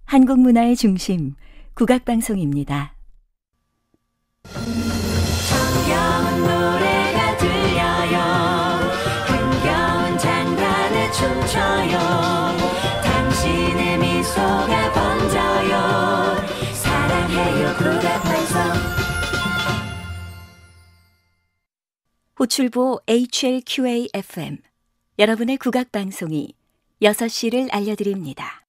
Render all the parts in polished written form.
한국 문화의 중심, 국악방송입니다. 정겨운 노래가 들려요. 흥겨운 장단에 춤춰요. 당신의 미소가 번져요. 사랑해요 국악방송. 호출보 HLQA-FM, 여러분의 국악방송이 6시를 알려드립니다.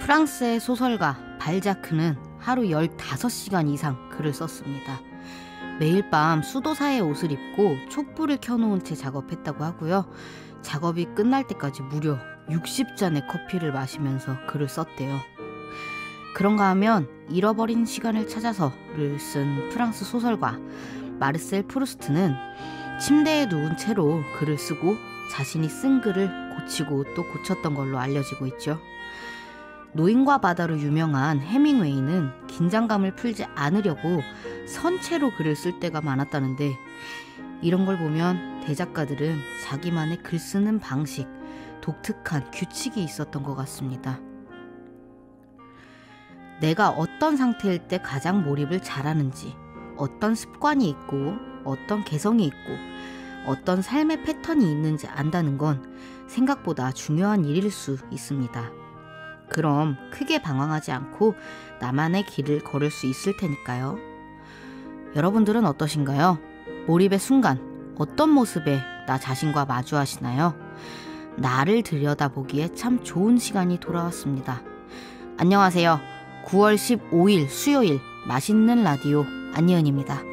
프랑스의 소설가 발자크는 하루 15시간 이상 글을 썼습니다. 매일 밤 수도사의 옷을 입고 촛불을 켜놓은 채 작업했다고 하고요. 작업이 끝날 때까지 무려 60잔의 커피를 마시면서 글을 썼대요. 그런가 하면 잃어버린 시간을 찾아서를 쓴 프랑스 소설가 마르셀 프루스트는 침대에 누운 채로 글을 쓰고 자신이 쓴 글을 고치고 또 고쳤던 걸로 알려지고 있죠. 노인과 바다로 유명한 해밍웨이는 긴장감을 풀지 않으려고 선체로 글을 쓸 때가 많았다는데, 이런 걸 보면 대작가들은 자기만의 글 쓰는 방식, 독특한 규칙이 있었던 것 같습니다. 내가 어떤 상태일 때 가장 몰입을 잘하는지, 어떤 습관이 있고 어떤 개성이 있고 어떤 삶의 패턴이 있는지 안다는 건 생각보다 중요한 일일 수 있습니다. 그럼 크게 방황하지 않고 나만의 길을 걸을 수 있을 테니까요. 여러분들은 어떠신가요? 몰입의 순간 어떤 모습에 나 자신과 마주하시나요? 나를 들여다보기에 참 좋은 시간이 돌아왔습니다. 안녕하세요. 9월 15일 수요일 맛있는 라디오 안예은입니다.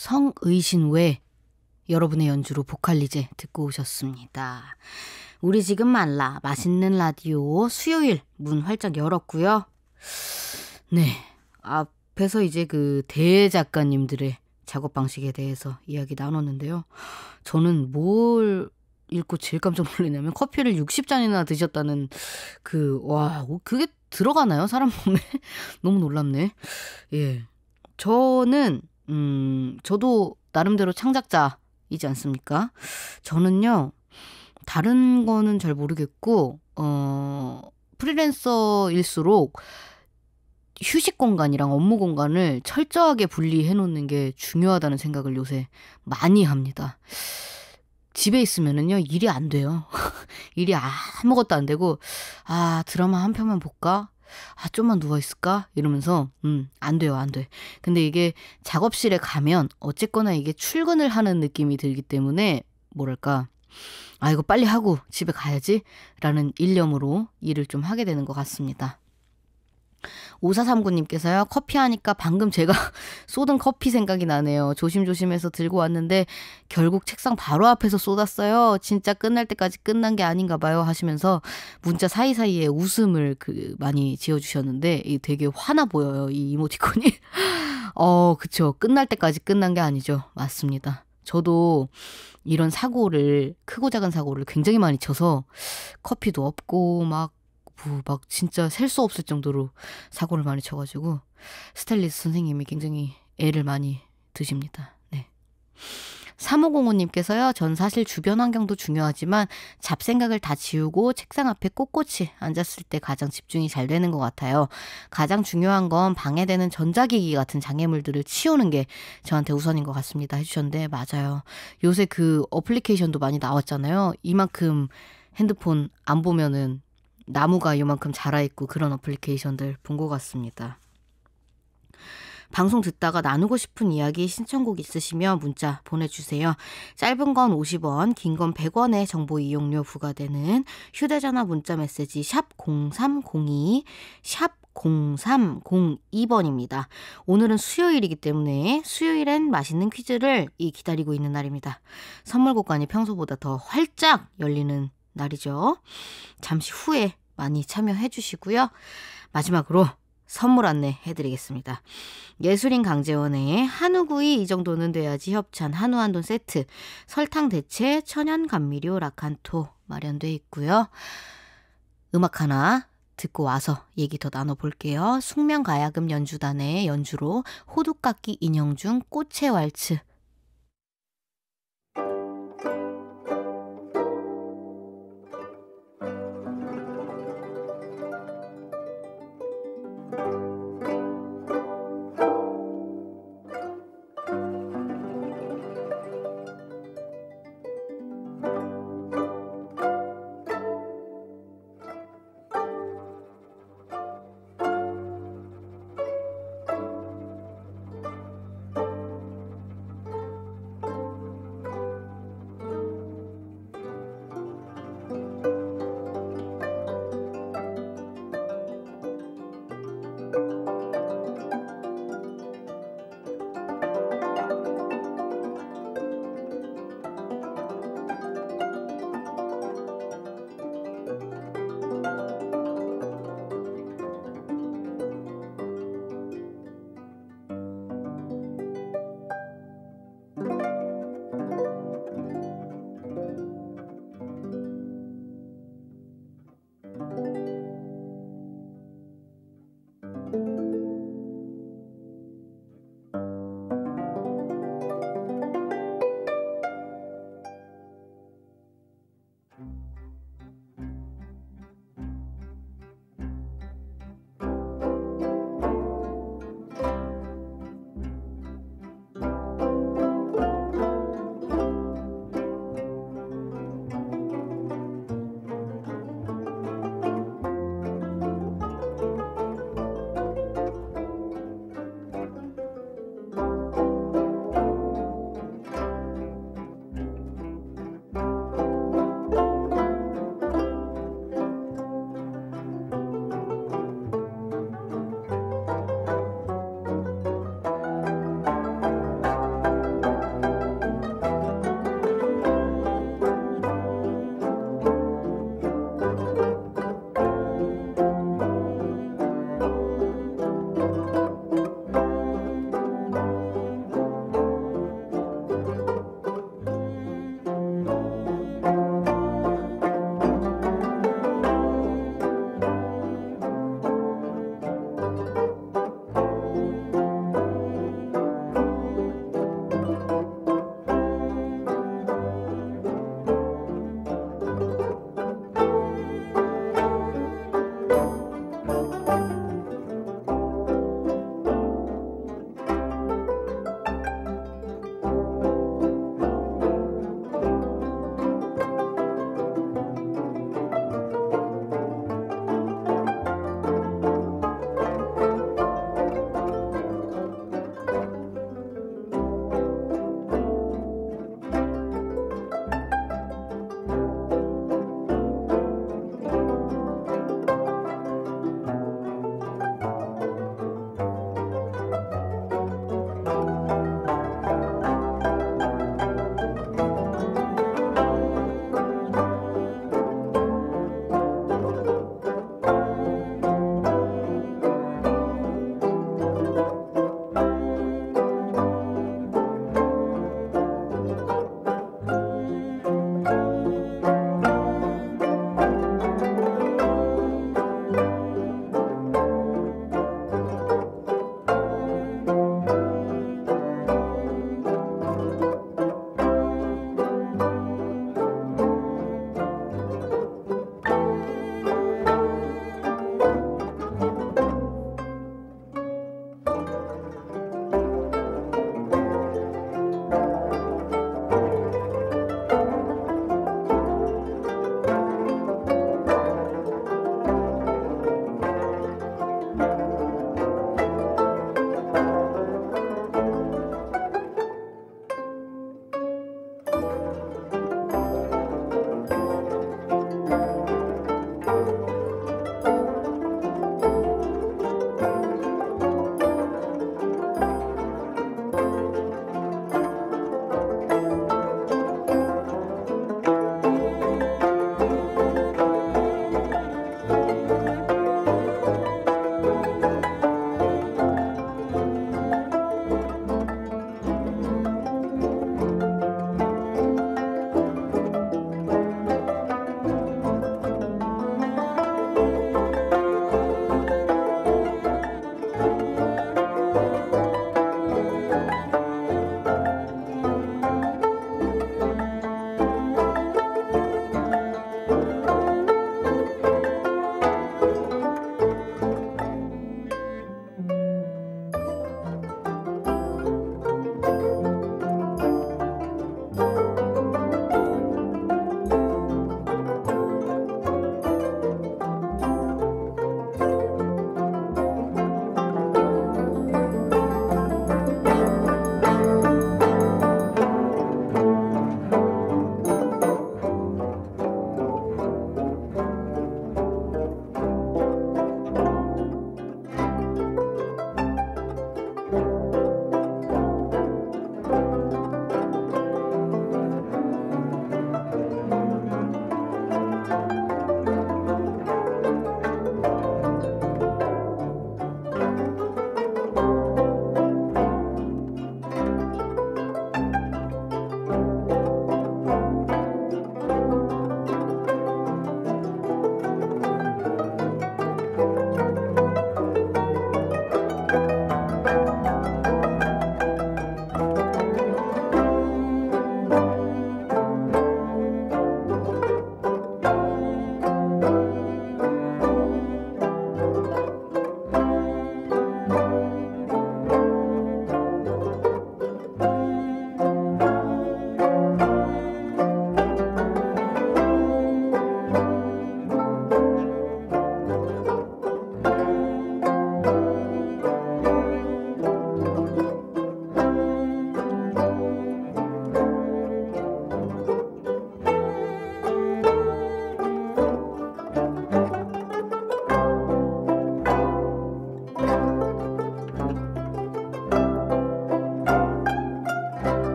성의신 외 여러분의 연주로 보컬리제 듣고 오셨습니다. 우리 지금 말라 맛있는 라디오 수요일 문 활짝 열었고요. 네, 앞에서 이제 그 대작가님들의 작업 방식에 대해서 이야기 나눴는데요. 저는 뭘 읽고 제일 깜짝 놀랐냐면 커피를 60잔이나 드셨다는 그게 들어가나요? 사람 몸에? 너무 놀랍네. 예. 저는 저도 나름대로 창작자이지 않습니까? 저는요, 다른 거는 잘 모르겠고, 프리랜서일수록 휴식 공간이랑 업무 공간을 철저하게 분리해 놓는 게 중요하다는 생각을 요새 많이 합니다. 집에 있으면은요, 일이 안 돼요. 일이 아무것도 안 되고, 드라마 한 편만 볼까? 좀만 누워있을까? 이러면서, 안 돼요, 안 돼. 근데 이게 작업실에 가면 어쨌거나 이게 출근을 하는 느낌이 들기 때문에, 뭐랄까, 이거 빨리 하고 집에 가야지? 라는 일념으로 일을 좀 하게 되는 것 같습니다. 5439님께서요. 커피하니까 방금 제가 쏟은 커피 생각이 나네요. 조심조심해서 들고 왔는데 결국 책상 바로 앞에서 쏟았어요. 진짜 끝날 때까지 끝난 게 아닌가 봐요 하시면서 문자 사이사이에 웃음을 많이 지어주셨는데 되게 화나 보여요. 이 이모티콘이. 그쵸. 끝날 때까지 끝난 게 아니죠. 맞습니다. 저도 이런 사고를 크고 작은 사고를 굉장히 많이 쳐서 커피도 없고 막 진짜 셀 수 없을 정도로 사고를 많이 쳐가지고 스타일리스트 선생님이 굉장히 애를 많이 드십니다. 네. 3505님께서요. 전 사실 주변 환경도 중요하지만 잡생각을 다 지우고 책상 앞에 꼿꼿이 앉았을 때 가장 집중이 잘 되는 것 같아요. 가장 중요한 건 방해되는 전자기기 같은 장애물들을 치우는 게 저한테 우선인 것 같습니다 해주셨는데 맞아요. 요새 그 어플리케이션도 많이 나왔잖아요. 이만큼 핸드폰 안 보면은 나무가 이만큼 자라있고 그런 어플리케이션들 본 것 같습니다. 방송 듣다가 나누고 싶은 이야기 신청곡 있으시면 문자 보내주세요. 짧은 건 50원, 긴 건 100원의 정보 이용료 부과되는 휴대전화 문자 메시지 샵 0302, 샵 0302번입니다. 오늘은 수요일이기 때문에 수요일엔 맛있는 퀴즈를 기다리고 있는 날입니다. 선물 곳간이 평소보다 더 활짝 열리는 날이죠. 잠시 후에 많이 참여해 주시고요. 마지막으로 선물 안내 해드리겠습니다. 예술인 강재원의 한우구이 이 정도는 돼야지 협찬 한우 한돈 세트, 설탕 대체 천연 감미료 라칸토 마련돼 있고요. 음악 하나 듣고 와서 얘기 더 나눠볼게요. 숙명가야금 연주단의 연주로 호두깎이 인형 중 꽃의 왈츠.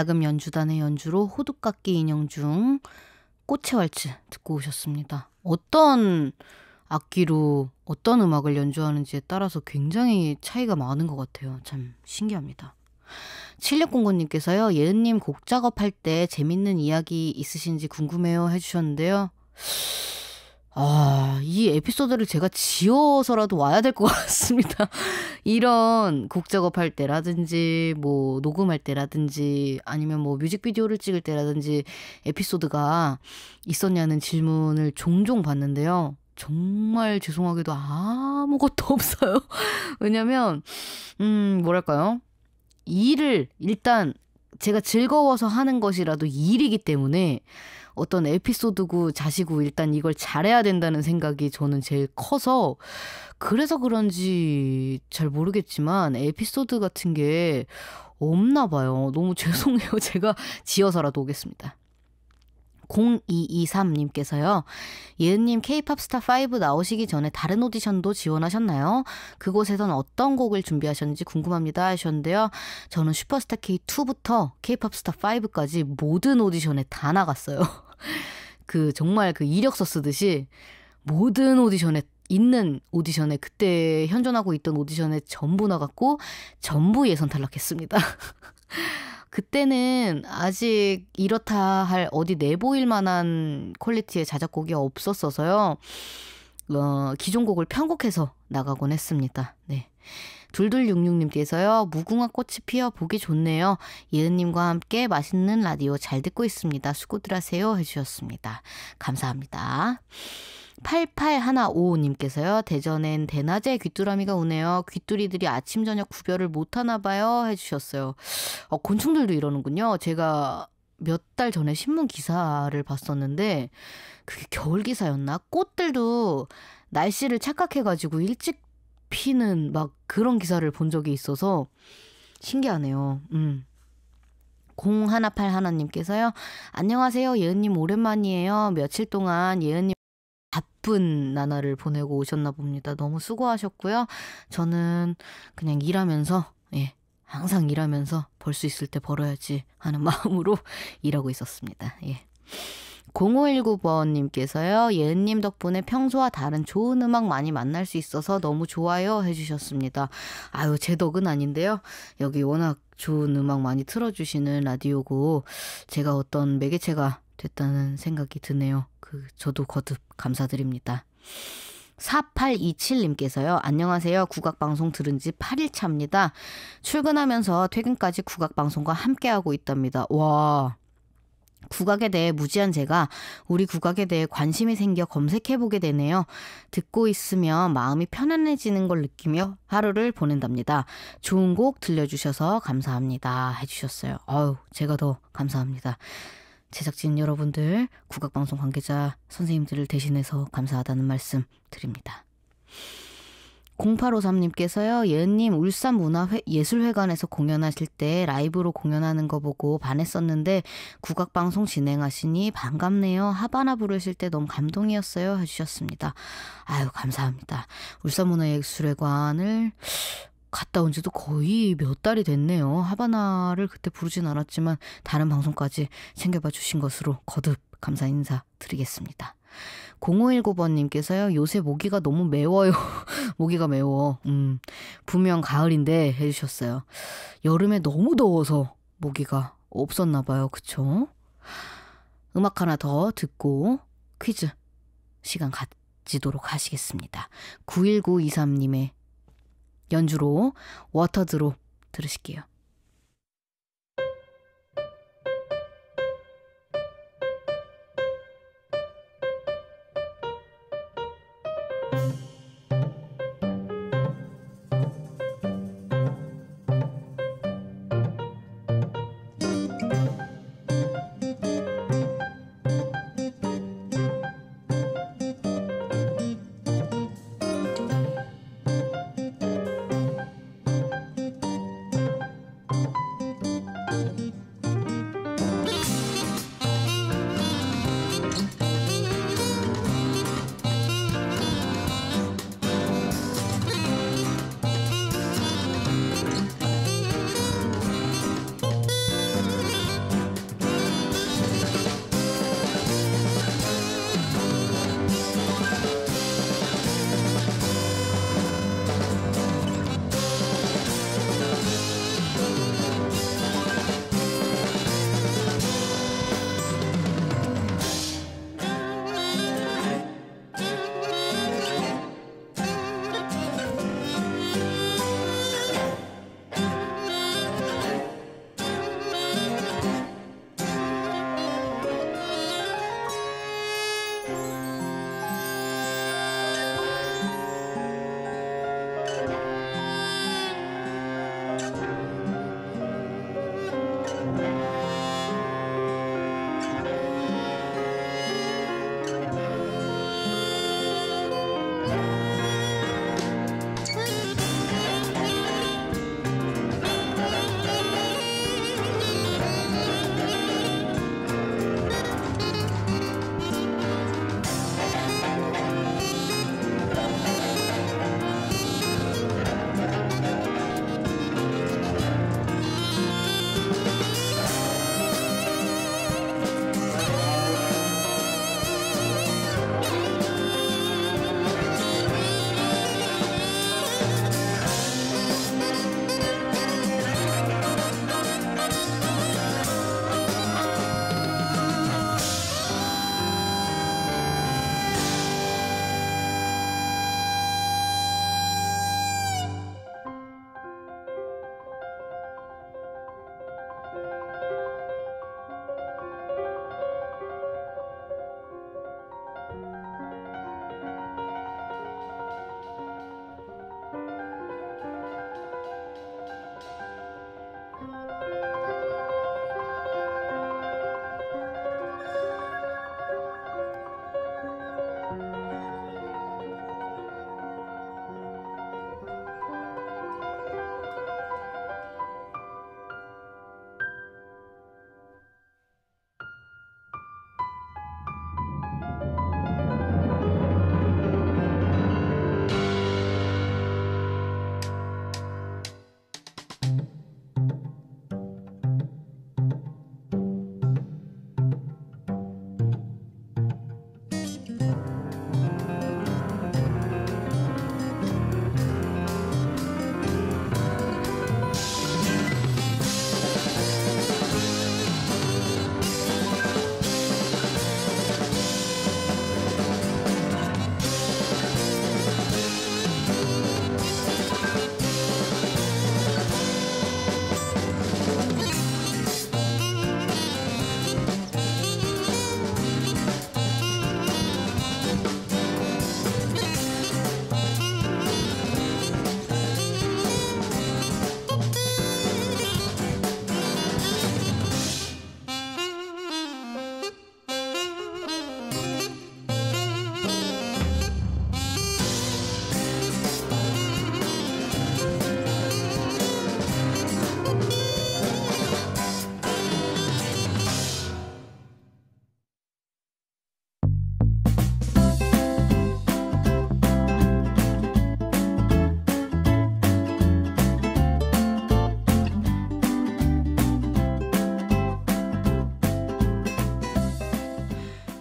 가야금 연주단의 연주로 호두깎이 인형 중 꽃의 왈츠 듣고 오셨습니다. 어떤 악기로 어떤 음악을 연주하는지에 따라서 굉장히 차이가 많은 것 같아요. 참 신기합니다. 7609님께서요. 예은님 곡 작업할 때 재밌는 이야기 있으신지 궁금해요 해주셨는데요. 이 에피소드를 제가 지어서라도 와야 될 것 같습니다. 이런 곡 작업할 때라든지 뭐 녹음할 때라든지 아니면 뭐 뮤직비디오를 찍을 때라든지 에피소드가 있었냐는 질문을 종종 받는데요. 정말 죄송하게도 아무것도 없어요. 왜냐면 뭐랄까요? 일을 일단 제가 즐거워서 하는 것이라도 일이기 때문에 어떤 에피소드고 자시고 일단 이걸 잘해야 된다는 생각이 저는 제일 커서 그래서 그런지 잘 모르겠지만 에피소드 같은 게 없나 봐요. 너무 죄송해요. 제가 지어서라도 오겠습니다. 0223님께서요. 예은님 K-POP 스타 5 나오시기 전에 다른 오디션도 지원하셨나요? 그곳에선 어떤 곡을 준비하셨는지 궁금합니다 하셨는데요. 저는 슈퍼스타 K2부터 K-POP 스타 5까지 모든 오디션에 다 나갔어요. 정말 이력서 쓰듯이 모든 오디션에 있는 오디션에 그때 현존하고 있던 오디션에 전부 나갔고 전부 예선 탈락했습니다. 그때는 아직 이렇다 할 어디 내보일 만한 퀄리티의 자작곡이 없었어서요. 기존 곡을 편곡해서 나가곤 했습니다. 네. 2266님께서요. 무궁화 꽃이 피어 보기 좋네요. 예은님과 함께 맛있는 라디오 잘 듣고 있습니다. 수고들 하세요 해주셨습니다. 감사합니다. 8815님께서요. 대전엔 대낮에 귀뚜라미가 우네요. 귀뚜리들이 아침 저녁 구별을 못하나 봐요 해주셨어요. 곤충들도 이러는군요. 제가 몇 달 전에 신문 기사를 봤었는데 그게 겨울 기사였나? 꽃들도 날씨를 착각해가지고 일찍 피는 막 그런 기사를 본 적이 있어서 신기하네요. 0181님께서요. 안녕하세요. 예은님 오랜만이에요. 며칠 동안 예은님 바쁜 나날을 보내고 오셨나 봅니다. 너무 수고하셨고요. 저는 그냥 일하면서 항상 일하면서 벌 수 있을 때 벌어야지 하는 마음으로 일하고 있었습니다. 0519번님께서요. 예은님 덕분에 평소와 다른 좋은 음악 많이 만날 수 있어서 너무 좋아요 해주셨습니다. 아유 제 덕은 아닌데요. 여기 워낙 좋은 음악 많이 틀어주시는 라디오고 제가 어떤 매개체가 됐다는 생각이 드네요. 저도 거듭 감사드립니다. 4827님께서요. 안녕하세요. 국악방송 들은 지 8일차입니다. 출근하면서 퇴근까지 국악방송과 함께하고 있답니다. 와, 국악에 대해 무지한 제가 우리 국악에 대해 관심이 생겨 검색해보게 되네요. 듣고 있으면 마음이 편안해지는 걸 느끼며 하루를 보낸답니다. 좋은 곡 들려주셔서 감사합니다 해주셨어요. 제가 더 감사합니다. 제작진 여러분들, 국악방송 관계자 선생님들을 대신해서 감사하다는 말씀 드립니다. 0853님께서요. 예은님 울산문화예술회관에서 공연하실 때 라이브로 공연하는 거 보고 반했었는데 국악방송 진행하시니 반갑네요. 하바나 부르실 때 너무 감동이었어요 해주셨습니다. 아유 감사합니다. 울산문화예술회관을 갔다 온 지도 거의 몇 달이 됐네요. 하바나를 그때 부르진 않았지만 다른 방송까지 챙겨봐 주신 것으로 거듭 감사 인사 드리겠습니다. 0519번님께서요. 요새 모기가 너무 매워요. 모기가 매워. 분명 가을인데 해주셨어요. 여름에 너무 더워서 모기가 없었나 봐요. 그쵸? 음악 하나 더 듣고 퀴즈 시간 가지도록 하시겠습니다. 91923님의 연주로 워터드롭 들으실게요.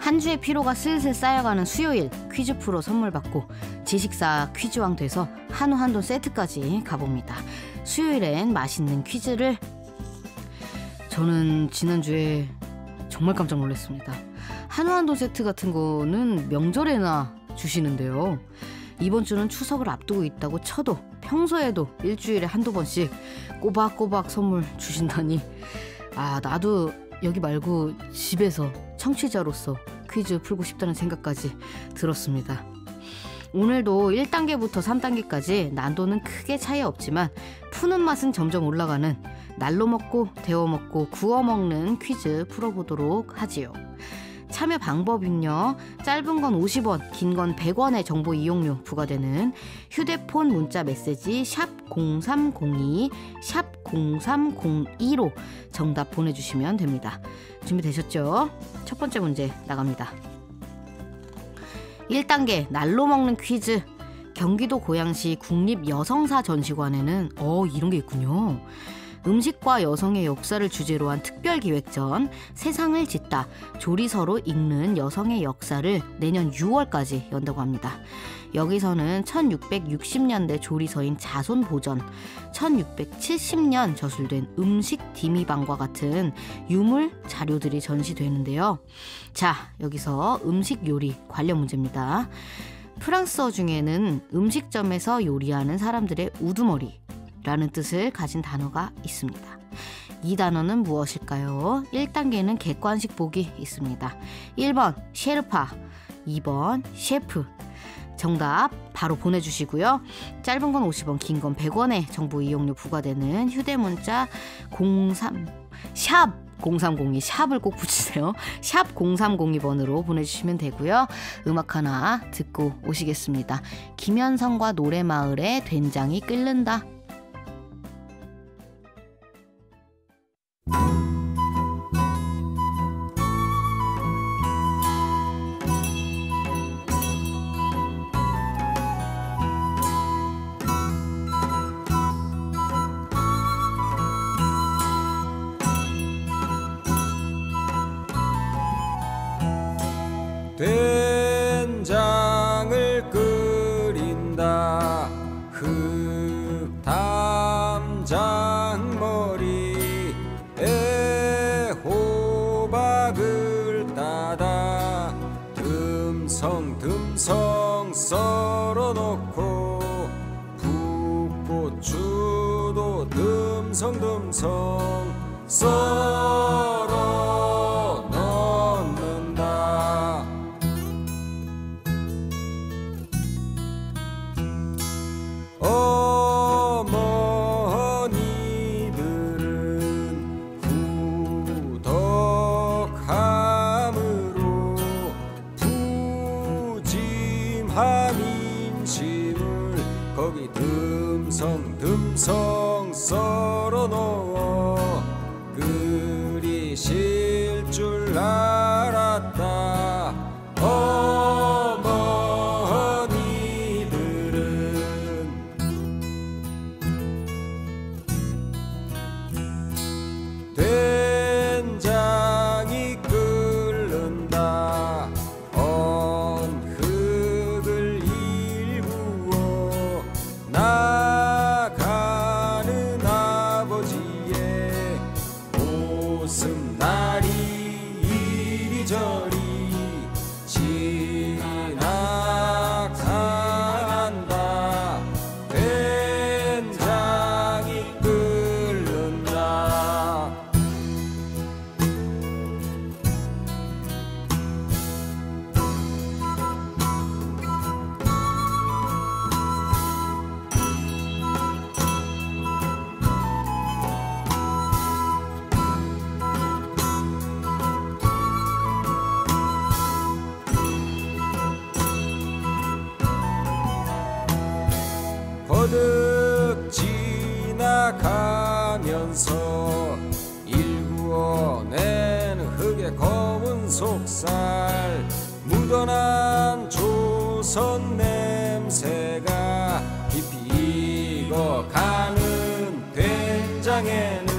한 주의 피로가 슬슬 쌓여가는 수요일 퀴즈 프로 선물 받고 지식사 퀴즈왕 돼서 한우 한돈 세트까지 가봅니다. 수요일엔 맛있는 퀴즈를. 저는 지난주에 정말 깜짝 놀랐습니다. 한우 한돈 세트 같은 거는 명절에나 주시는데요. 이번 주는 추석을 앞두고 있다고 쳐도 평소에도 일주일에 한두 번씩 꼬박꼬박 선물 주신다니, 나도 여기 말고 집에서 청취자로서 퀴즈 풀고 싶다는 생각까지 들었습니다. 오늘도 1단계부터 3단계까지 난도는 크게 차이 없지만 푸는 맛은 점점 올라가는 날로 먹고 데워 먹고 구워 먹는 퀴즈 풀어보도록 하지요. 참여 방법은요. 짧은 건 50원, 긴 건 100원의 정보 이용료 부과되는 휴대폰 문자 메시지 샵 0302, 샵 0302로 정답 보내주시면 됩니다. 준비되셨죠? 첫 번째 문제 나갑니다. 1단계 날로 먹는 퀴즈. 경기도 고양시 국립여성사전시관에는 이런 게 있군요. 음식과 여성의 역사를 주제로 한 특별기획전 세상을 짓다 조리서로 읽는 여성의 역사를 내년 6월까지 연다고 합니다. 여기서는 1660년대 조리서인 자손보전, 1670년 저술된 음식 디미방과 같은 유물 자료들이 전시되는데요. 자, 여기서 음식 요리 관련 문제입니다. 프랑스어 중에는 음식점에서 요리하는 사람들의 우두머리라는 뜻을 가진 단어가 있습니다. 이 단어는 무엇일까요? 1단계는 객관식 보기 있습니다. 1번 셰르파, 2번 셰프. 정답 바로 보내주시고요. 짧은 건 50원, 긴 건 100원의 정보 이용료 부과되는 휴대문자 0302 샵을 꼭 붙이세요. 샵 0302번으로 보내주시면 되고요. 음악 하나 듣고 오시겠습니다. 김현성과 노래마을의 된장이 끓는다. 된장을 끓인다 흑담장머리에 호박을 따다 듬성듬성 썰어놓고 풋고추도 듬성듬성 썰어 어머니들은 후덕함으로 푸짐한 인심을 거기 듬성듬성 썰어놓어 끓이실 줄 알았다. 된장이 끓는다 언흙을 일구어 나가는 아버지의 웃음날이 이리저리 지나간다. 된장이 끓는다. 거듭 지나가면서 일구어낸 흙의 검은 속살 묻어난 조선 냄새가 깊이 익어가는 된장에는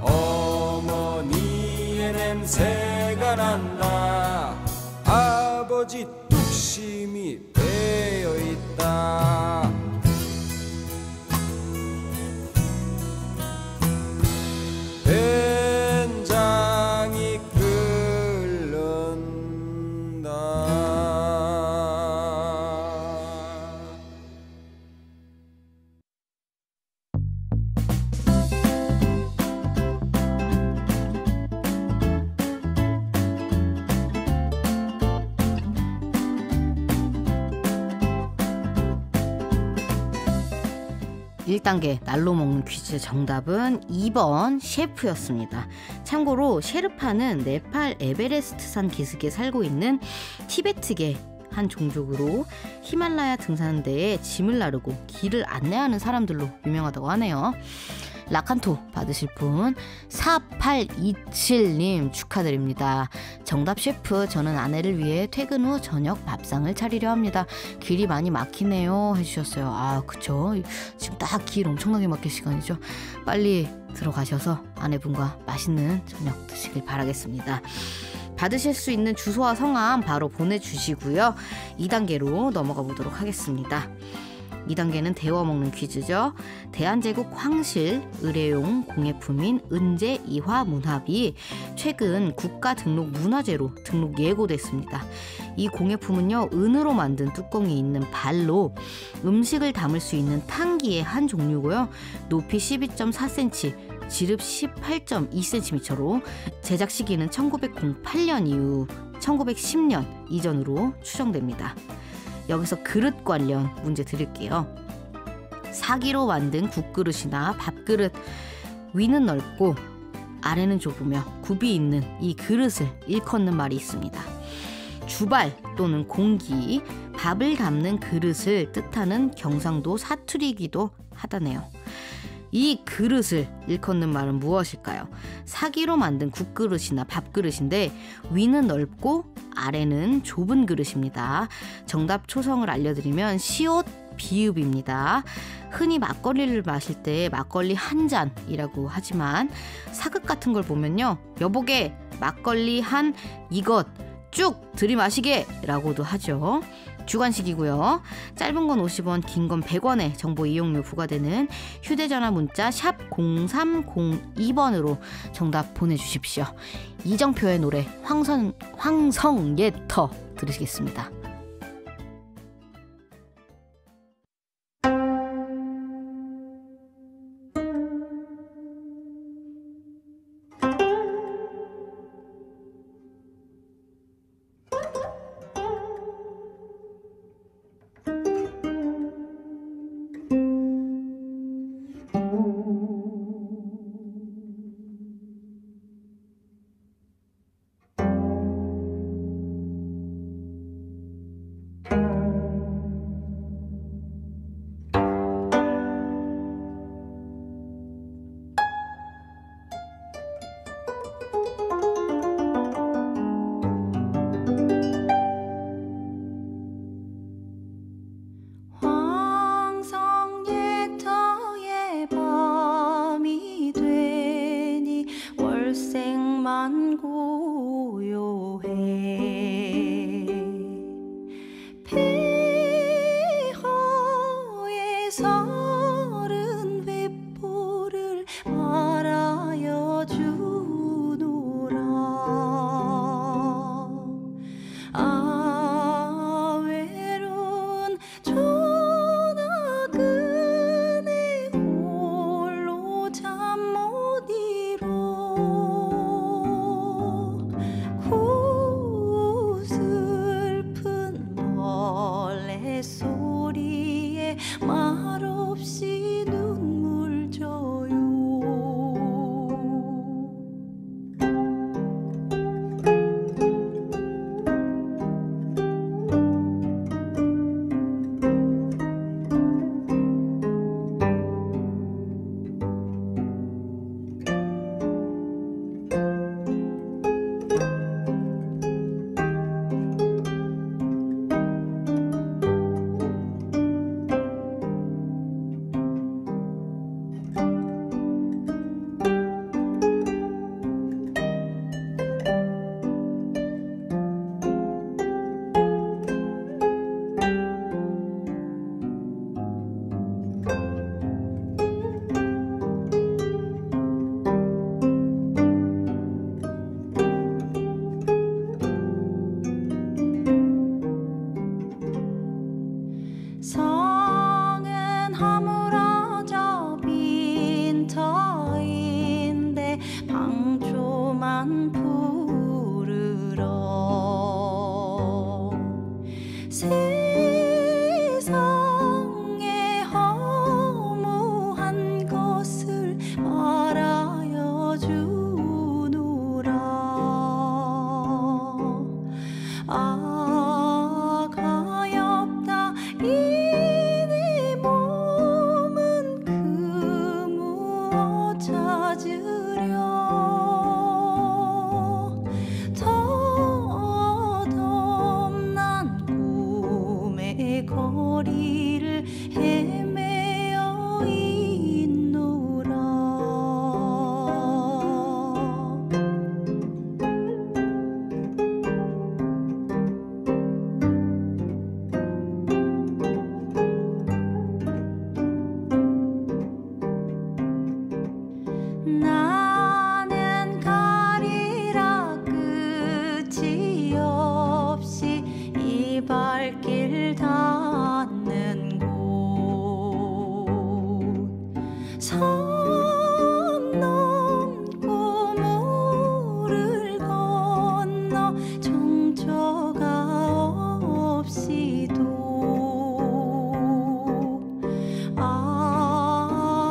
어머니의 냄새가 난다. 아버지 뚝심이 배어 있다. 된장이 끓는다. 일 단계 날로 먹는 퀴즈 정답은 2번 셰프였습니다. 참고로 셰르파는 네팔 에베레스트산 기슭에 살고 있는 티베트계 한 종족으로 히말라야 등산대에 짐을 나르고 길을 안내하는 사람들로 유명하다고 하네요. 라칸토 받으실 분 4827님 축하드립니다. 정답 셰프, 저는 아내를 위해 퇴근 후 저녁 밥상을 차리려 합니다. 길이 많이 막히네요 해주셨어요. 아 그쵸, 지금 딱 길 엄청나게 막힐 시간이죠. 빨리 들어가셔서 아내분과 맛있는 저녁 드시길 바라겠습니다. 받으실 수 있는 주소와 성함 바로 보내주시고요. 2단계로 넘어가 보도록 하겠습니다. 2단계는 데워 먹는 퀴즈죠. 대한제국 황실 의뢰용 공예품인 은제 이화 문합이 최근 국가 등록 문화재로 등록 예고됐습니다. 이 공예품은요, 은으로 만든 뚜껑이 있는 발로 음식을 담을 수 있는 탕기의 한 종류고요. 높이 12.4cm, 지름 18.2cm로 제작 시기는 1908년 이후 1910년 이전으로 추정됩니다. 여기서 그릇 관련 문제 드릴게요. 사기로 만든 국그릇이나 밥그릇, 위는 넓고 아래는 좁으며 굽이 있는 이 그릇을 일컫는 말이 있습니다. 주발 또는 공기, 밥을 담는 그릇을 뜻하는 경상도 사투리이기도 하다네요. 이 그릇을 일컫는 말은 무엇일까요? 사기로 만든 국그릇이나 밥그릇인데 위는 넓고 아래는 좁은 그릇입니다. 정답 초성을 알려드리면 시옷 비읍입니다. 흔히 막걸리를 마실 때 막걸리 한 잔이라고 하지만 사극 같은 걸 보면요, 여보게 막걸리 한 이것 쭉 들이마시게 라고도 하죠. 주관식이고요. 짧은 건 50원, 긴 건 100원의 정보 이용료 부과되는 휴대전화 문자 샵 0302번으로 정답 보내주십시오. 이정표의 노래 황성예터 들으시겠습니다. 아 가엾다 이내 몸은 그 무엇 찾으려 덧없난 꿈의 거리를 헤매어 있노라. 나는 가리라 끝이 없이 이 발길 닿는 곳 선 넘고 물을 건너 정처가 없이도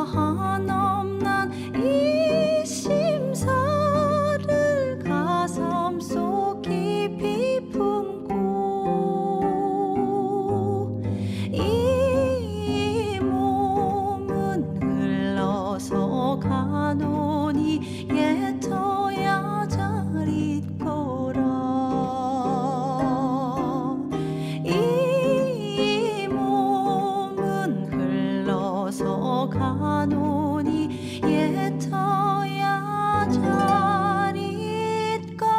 한없난 이 심사를 가슴 속 깊이 품고 이 몸은 흘러서 가노니 옛터야 잘 있거라. 이 몸은 흘러서 가노니 옛터야 잘 있거라.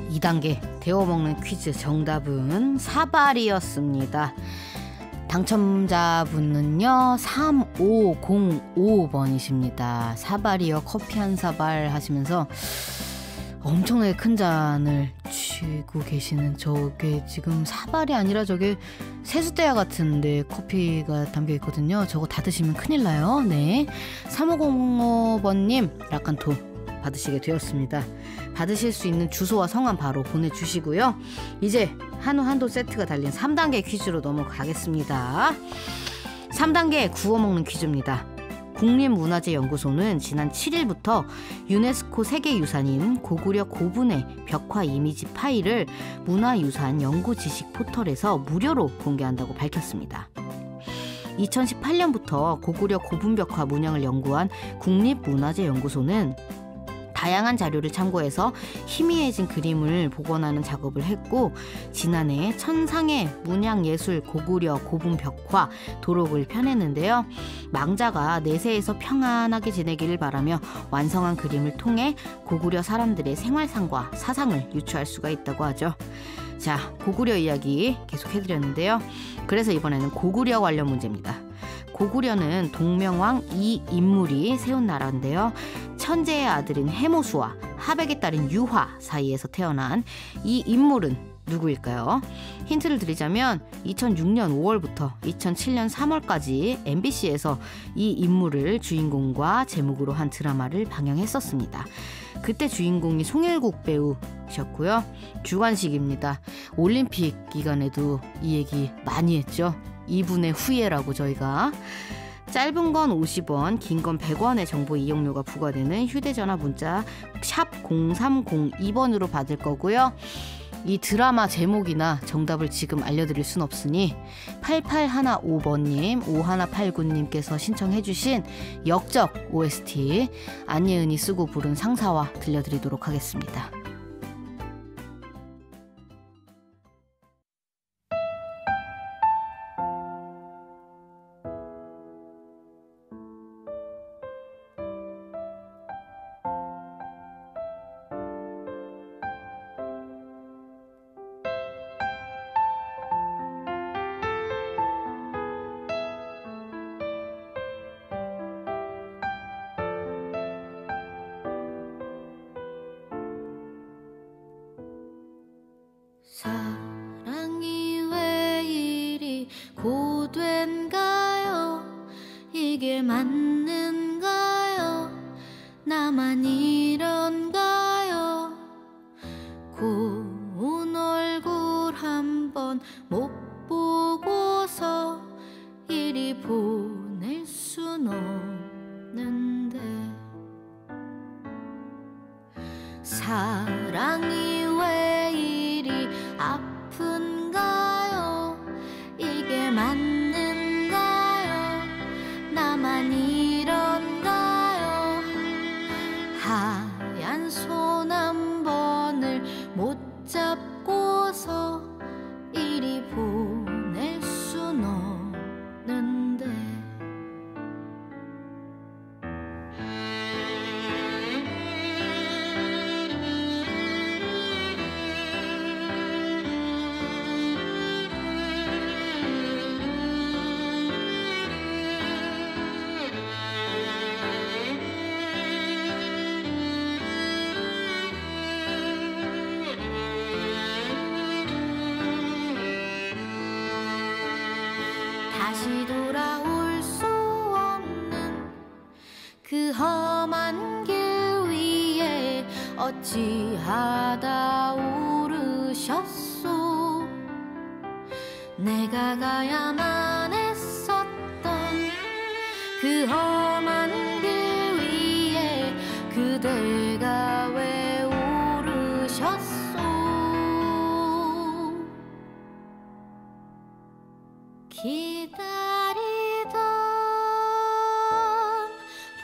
이 단계 데워먹는 퀴즈 정답은 사발이었습니다. 당첨자분은요 3505번이십니다. 사발이요 커피 한 사발 하시면서 엄청나게 큰 잔을 쥐고 계시는, 저게 지금 사발이 아니라 저게 세숫대야 같은데 커피가 담겨 있거든요. 저거 다 드시면 큰일 나요. 네, 3505번님 라칸토 받으시게 되었습니다. 받으실 수 있는 주소와 성함 바로 보내주시고요. 이제 한우 한도 세트가 달린 3단계 퀴즈로 넘어가겠습니다. 3단계 구워먹는 퀴즈입니다. 국립문화재연구소는 지난 7일부터 유네스코 세계유산인 고구려 고분의 벽화 이미지 파일을 문화유산 연구지식 포털에서 무료로 공개한다고 밝혔습니다. 2018년부터 고구려 고분벽화 문양을 연구한 국립문화재연구소는 다양한 자료를 참고해서 희미해진 그림을 복원하는 작업을 했고, 지난해 천상의 문양예술 고구려 고분벽화 도록을 펴냈는데요. 망자가 내세에서 평안하게 지내기를 바라며 완성한 그림을 통해 고구려 사람들의 생활상과 사상을 유추할 수가 있다고 하죠. 자, 고구려 이야기 계속 해드렸는데요. 그래서 이번에는 고구려 관련 문제입니다. 고구려는 동명왕 이인물이 세운 나라인데요. 천재의 아들인 해모수와 하백의 딸인 유화 사이에서 태어난 이 인물은 누구일까요? 힌트를 드리자면 2006년 5월부터 2007년 3월까지 MBC에서 이 인물을 주인공과 제목으로 한 드라마를 방영했었습니다. 그때 주인공이 송일국 배우셨고요. 주관식입니다. 올림픽 기간에도 이 얘기 많이 했죠. 이분의 후예라고 저희가. 짧은 건 50원, 긴 건 100원의 정보 이용료가 부과되는 휴대전화 문자 샵 0302번으로 받을 거고요. 이 드라마 제목이나 정답을 지금 알려드릴 순 없으니 8815번님, 5189님께서 신청해 주신 역적 OST 안예은이 쓰고 부른 상사화 들려드리도록 하겠습니다. 번 못 보고서 이리 보낼 순 없는데 사랑이 왜 이리 아픈가요? 이게 맞는가요? 나만 이런가요? 하얀 손 한 번을 못 잡고서 이리 보낼 순 없는데 다시 돌아올 수 없는 그 험한 길 위에 어찌하다 오르셨소. 내가 가야만 했었던 그 험한 길 위에 그대가 왜 오르셨소. 기다리던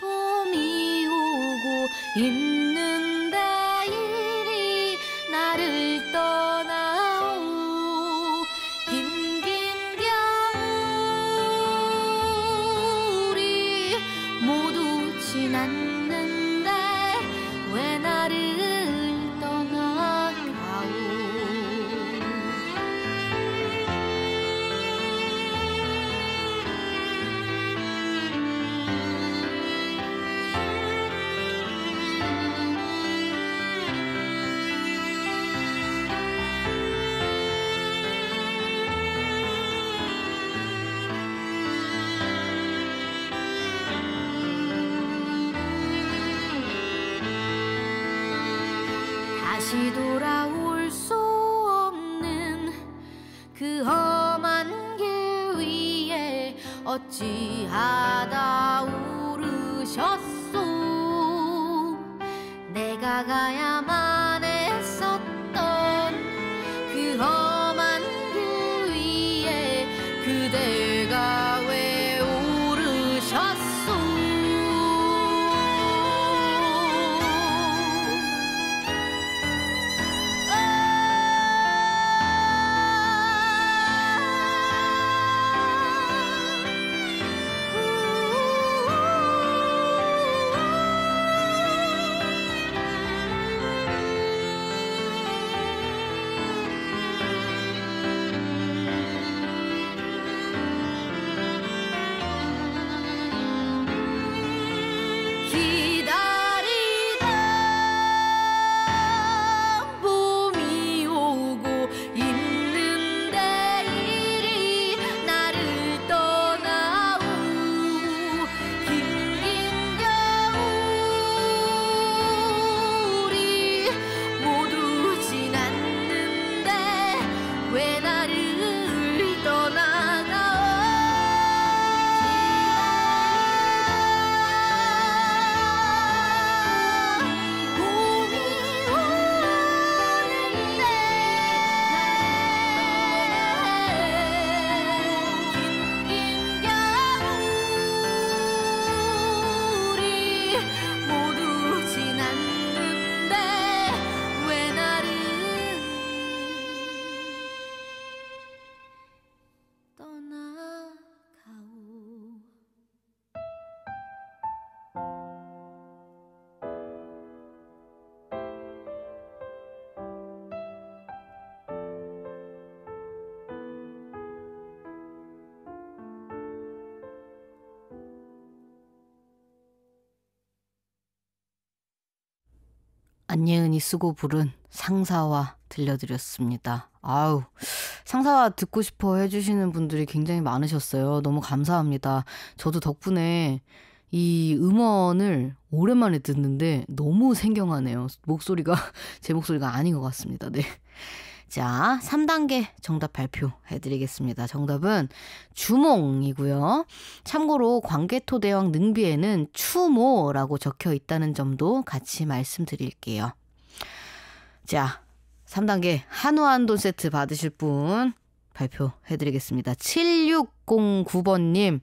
봄이 오고 있는데 이리 나를 떠나오. 긴긴 겨울이 모두 지났는데 왜 나를 떠나가오. 다시 돌아올 수 없는 그 험한 길 위에 어찌하다 오르셨소. 내가 가야만 했었던 그 험한 길 위에 그대가 왜 오르셨소. 기다리던 봄이 오고 있는데 이리 나를 떠나오. 긴긴 겨울이 모두 지났는데 왜 나를 떠나가오. 봄이 오는데 긴긴 겨울이 모두 지났는데 왜 나를 떠나가오. 안예은이 쓰고 부른 상사와 들려드렸습니다. 아우, 상사와 듣고 싶어 해주시는 분들이 굉장히 많으셨어요. 너무 감사합니다. 저도 덕분에 이 음원을 오랜만에 듣는데 너무 생경하네요. 목소리가 제 목소리가 아닌 것 같습니다. 네. 자, 3단계 정답 발표해드리겠습니다. 정답은 주몽이고요. 참고로 광개토대왕 능비에는 추모라고 적혀 있다는 점도 같이 말씀드릴게요. 자, 3단계 한우한돈 세트 받으실 분 발표해드리겠습니다. 7609번님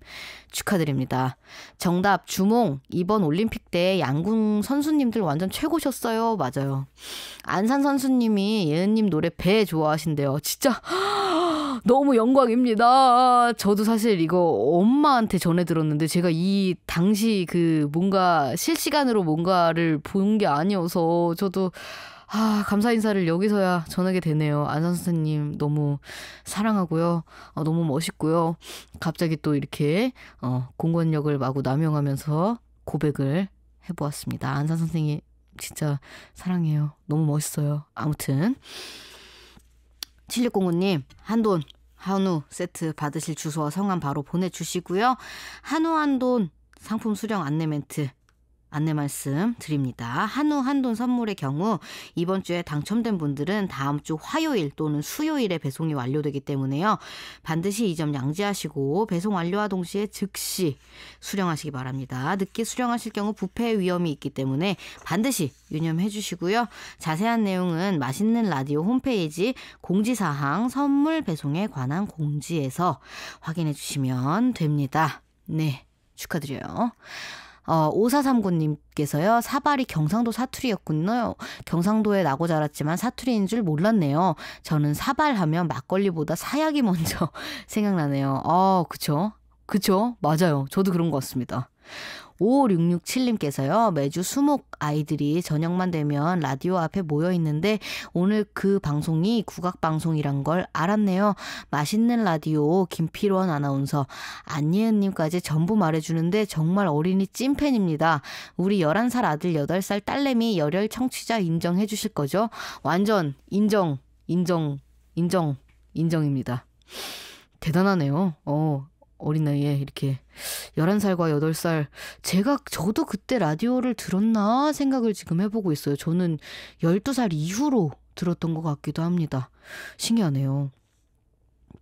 축하드립니다. 정답 주몽. 이번 올림픽 때 양궁 선수님들 완전 최고셨어요. 맞아요. 안산 선수님이 예은님 노래 배 좋아하신대요. 진짜 너무 영광입니다. 저도 사실 이거 엄마한테 전해 들었는데 제가 이 당시 그 뭔가 실시간으로 뭔가를 본 게 아니어서 저도 감사 인사를 여기서야 전하게 되네요. 안산 선생님 너무 사랑하고요. 너무 멋있고요. 갑자기 또 이렇게 공권력을 마구 남용하면서 고백을 해보았습니다. 안산 선생님 진짜 사랑해요. 너무 멋있어요. 아무튼 7609님 한돈 한우 세트 받으실 주소와 성함 바로 보내주시고요. 한우 한돈 상품 수령 안내 멘트 안내 말씀 드립니다. 한우 한돈 선물의 경우 이번 주에 당첨된 분들은 다음 주 화요일 또는 수요일에 배송이 완료되기 때문에요. 반드시 이 점 양지하시고 배송 완료와 동시에 즉시 수령하시기 바랍니다. 늦게 수령하실 경우 부패 위험이 있기 때문에 반드시 유념해 주시고요. 자세한 내용은 맛있는 라디오 홈페이지 공지사항 선물 배송에 관한 공지에서 확인해 주시면 됩니다. 네, 축하드려요. 5439님께서요. 사발이 경상도 사투리였군요. 경상도에 나고 자랐지만 사투리인 줄 몰랐네요. 저는 사발하면 막걸리보다 사약이 먼저 생각나네요. 그쵸? 그쵸? 맞아요. 저도 그런 것 같습니다. 5667님께서요. 매주 수목 아이들이 저녁만 되면 라디오 앞에 모여 있는데 오늘 그 방송이 국악방송이란 걸 알았네요. 맛있는 라디오 김필원 아나운서 안예은님까지 전부 말해주는데 정말 어린이 찐팬입니다. 우리 11살 아들 8살 딸내미 열혈 청취자 인정해 주실 거죠? 완전 인정입니다. 대단하네요. 어린 나이에 이렇게 11살과 8살 저도 그때 라디오를 들었나 생각을 지금 해보고 있어요. 저는 12살 이후로 들었던 것 같기도 합니다. 신기하네요.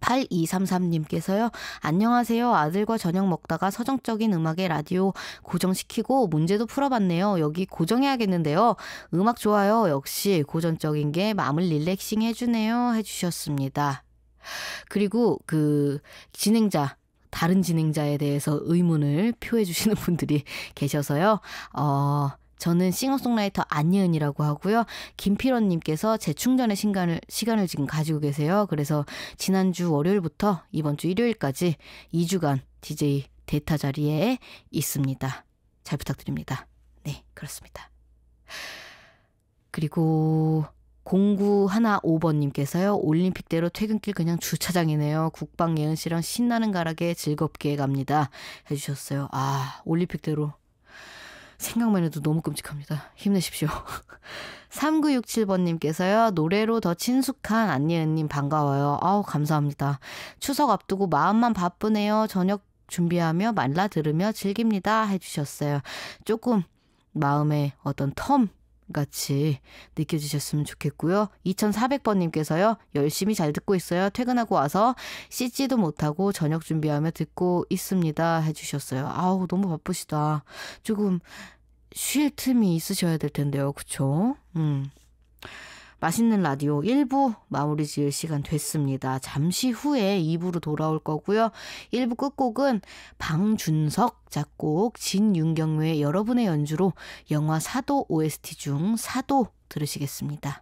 8233님께서요. 안녕하세요. 아들과 저녁 먹다가 서정적인 음악에 라디오 고정시키고 문제도 풀어봤네요. 여기 고정해야겠는데요. 음악 좋아요. 역시 고전적인 게 마음을 릴렉싱 해주네요. 해주셨습니다. 그리고 다른 진행자에 대해서 의문을 표해 주시는 분들이 계셔서요. 저는 싱어송라이터 안예은이라고 하고요. 김필원님께서 재충전의 시간을 지금 가지고 계세요. 그래서 지난주 월요일부터 이번 주 일요일까지 2주간 DJ 데이터 자리에 있습니다. 잘 부탁드립니다. 네, 그렇습니다. 그리고 0915번님께서요. 올림픽대로 퇴근길 그냥 주차장이네요. 국방 예은씨랑 신나는 가락에 즐겁게 갑니다. 해주셨어요. 올림픽대로 생각만 해도 너무 끔찍합니다. 힘내십시오. 3967번님께서요. 노래로 더 친숙한 안예은님 반가워요. 감사합니다. 추석 앞두고 마음만 바쁘네요. 저녁 준비하며 말라 들으며 즐깁니다. 해주셨어요. 조금 마음의 어떤 텀 같이 느껴지셨으면 좋겠고요. 2400번님께서요. 열심히 잘 듣고 있어요. 퇴근하고 와서 씻지도 못하고 저녁 준비하며 듣고 있습니다. 해주셨어요. 너무 바쁘시다. 조금 쉴 틈이 있으셔야 될 텐데요. 그쵸? 맛있는 라디오 1부 마무리 지을 시간 됐습니다. 잠시 후에 2부로 돌아올 거고요. 1부 끝곡은 방준석 작곡 진윤경의 여러분의 연주로 영화 사도 OST 중 사도 들으시겠습니다.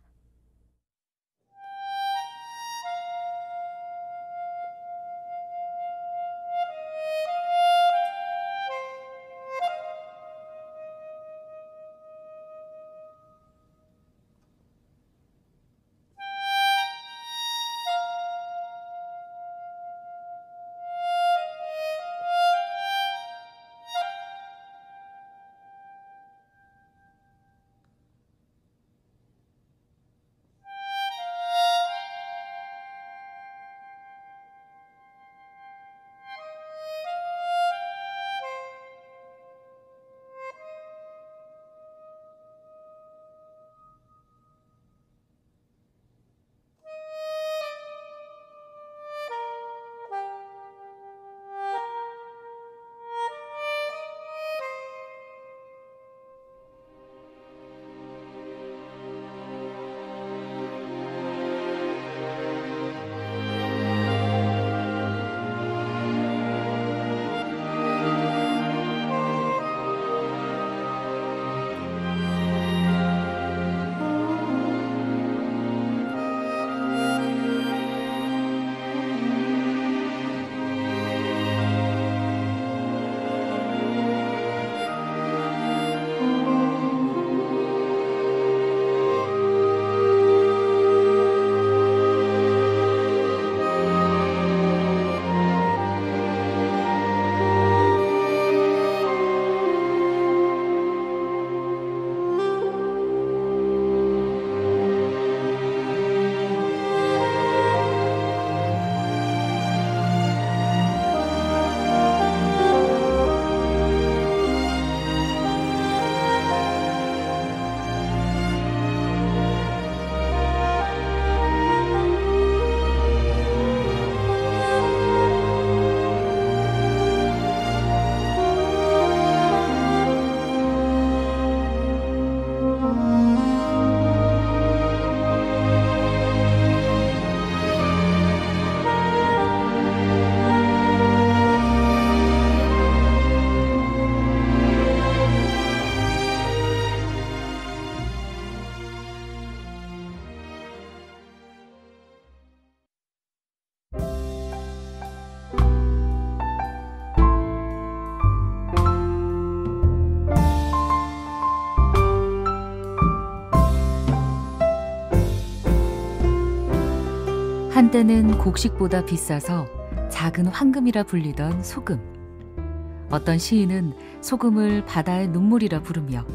한때는 곡식보다 비싸서 작은 황금이라 불리던 소금. 어떤 시인은 소금을 바다의 눈물이라 부르며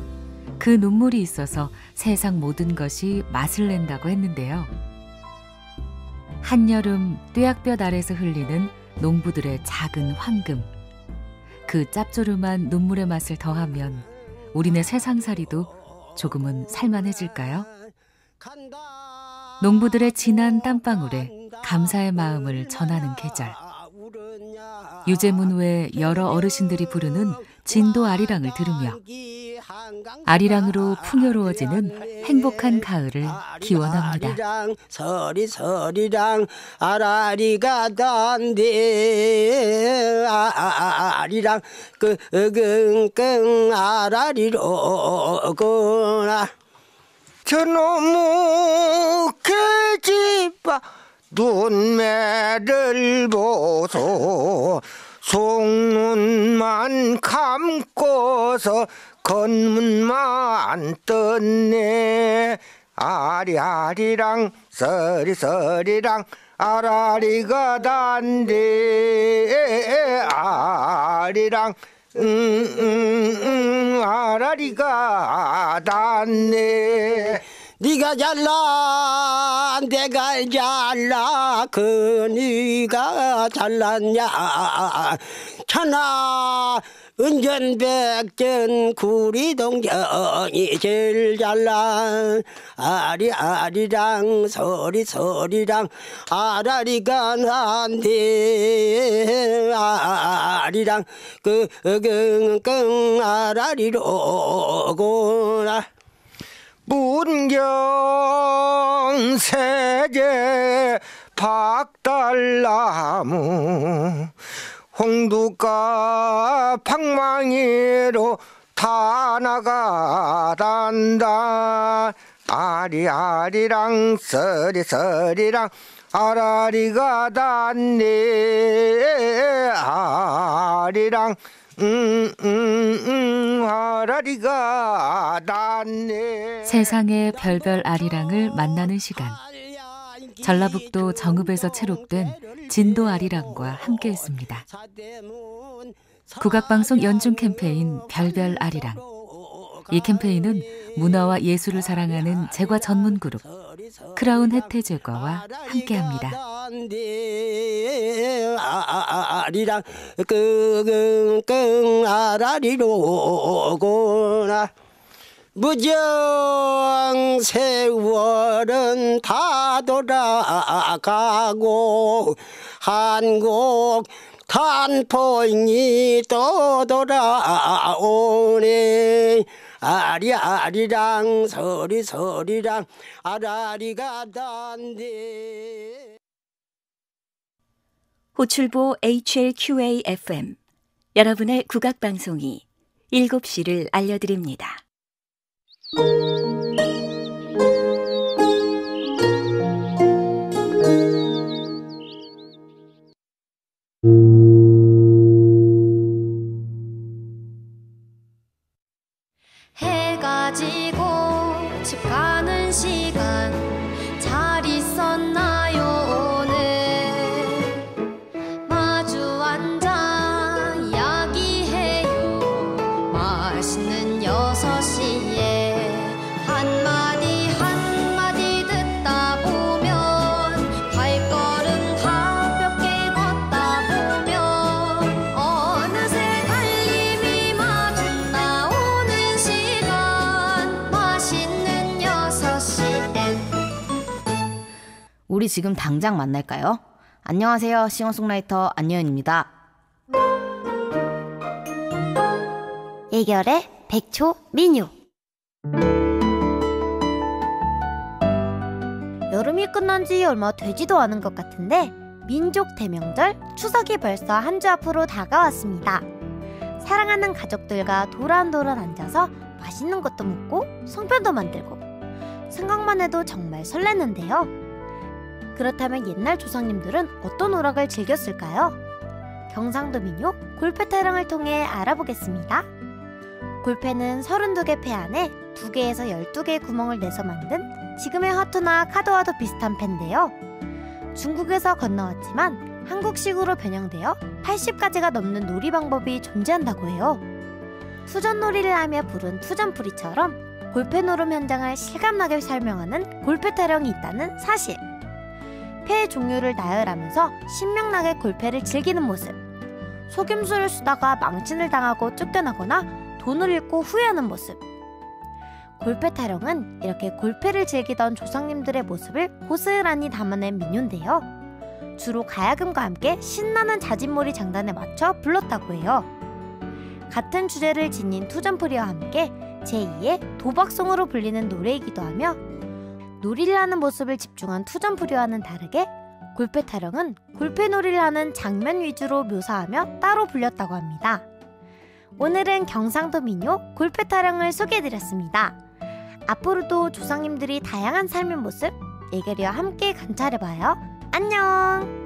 그 눈물이 있어서 세상 모든 것이 맛을 낸다고 했는데요. 한여름 뙤약볕 아래서 흘리는 농부들의 작은 황금. 그 짭조름한 눈물의 맛을 더하면 우리네 세상살이도 조금은 살만해질까요? 농부들의 진한 땀방울에 감사의 마음을 전하는 계절. 유제문 외 여러 어르신들이 부르는 진도 아리랑을 들으며 아리랑으로 풍요로워지는 행복한 가을을 기원합니다. 아리랑 서리랑 아라리가 단데 아리랑 끙끙 아라리로구나. 저놈의 계집아 눈매를 보소. 속눈만 감고서 겉문만 떴네. 아리아리랑 서리랑 아라리가 단데 아리랑 아라리가 단네. 네가 잘나 내가 잘나 그 네가 잘났냐. 천하 은전백전 구리동정이 제일 잘나. 아리아리랑 서리랑 아라리가 난데 아리랑 끙끙 아라리로구나. 문경 세제 박달나무 홍두가 방망이로 다 나가단다. 아리아리랑 서리랑 아라리가 단네 아리랑 아라리가 단네. 세상의 별별 아리랑을 만나는 시간. 전라북도 정읍에서 체록된 진도 아리랑과 함께했습니다. 국악방송 연중 캠페인 별별 아리랑. 이 캠페인은 문화와 예술을 사랑하는 제과 전문 그룹 크라운 혜태제과와 함께합니다. 아리랑 끙끙 아라리로구나. 무정 세월은 다 돌아가고 한국 탄포인이 또 돌아오네. 아리아리랑 서리랑 아라리가 단데. 호출보 HLQA-FM. 여러분의 국악방송이 7시를 알려드립니다. 해가 지고 집 가는 시간 잘 있었나요 오늘. 마주 앉아 이야기해요. 맛있는 6시에 한마디 듣다 보면 발걸음 가볍게 걷다 보면 어느새 달님이 마주 나오는 시간. 맛있는 6시엔 우리 지금 당장 만날까요? 안녕하세요. 싱어송라이터 안예은입니다. 예결의 백초 민요. 여름이 끝난 지 얼마 되지도 않은 것 같은데 민족 대명절 추석이 벌써 한 주 앞으로 다가왔습니다. 사랑하는 가족들과 도란도란 앉아서 맛있는 것도 먹고 송편도 만들고 생각만 해도 정말 설레는데요. 그렇다면 옛날 조상님들은 어떤 오락을 즐겼을까요? 경상도 민요 골패 타령을 통해 알아보겠습니다. 골패는 32개 패 안에 2개에서 12개의 구멍을 내서 만든 지금의 화투나 카드와도 비슷한 패인데요. 중국에서 건너왔지만 한국식으로 변형되어 80가지가 넘는 놀이 방법이 존재한다고 해요. 투전놀이를 하며 부른 투전풀이처럼 골패노름 현장을 실감나게 설명하는 골패타령이 있다는 사실. 패의 종류를 나열하면서 신명나게 골패를 즐기는 모습. 속임수를 쓰다가 망신을 당하고 쫓겨나거나 돈을 잃고 후회하는 모습. 골패타령은 이렇게 골패를 즐기던 조상님들의 모습을 고스란히 담아낸 민요인데요. 주로 가야금과 함께 신나는 자진몰이 장단에 맞춰 불렀다고 해요. 같은 주제를 지닌 투전풀이와 함께 제2의 도박송으로 불리는 노래이기도 하며, 놀이를 하는 모습을 집중한 투전풀이와는 다르게 골패타령은 골패놀이를 하는 장면 위주로 묘사하며 따로 불렸다고 합니다. 오늘은 경상도 민요 골패타령을 소개해드렸습니다. 앞으로도 조상님들이 다양한 삶의 모습 예결이와 함께 관찰해봐요. 안녕!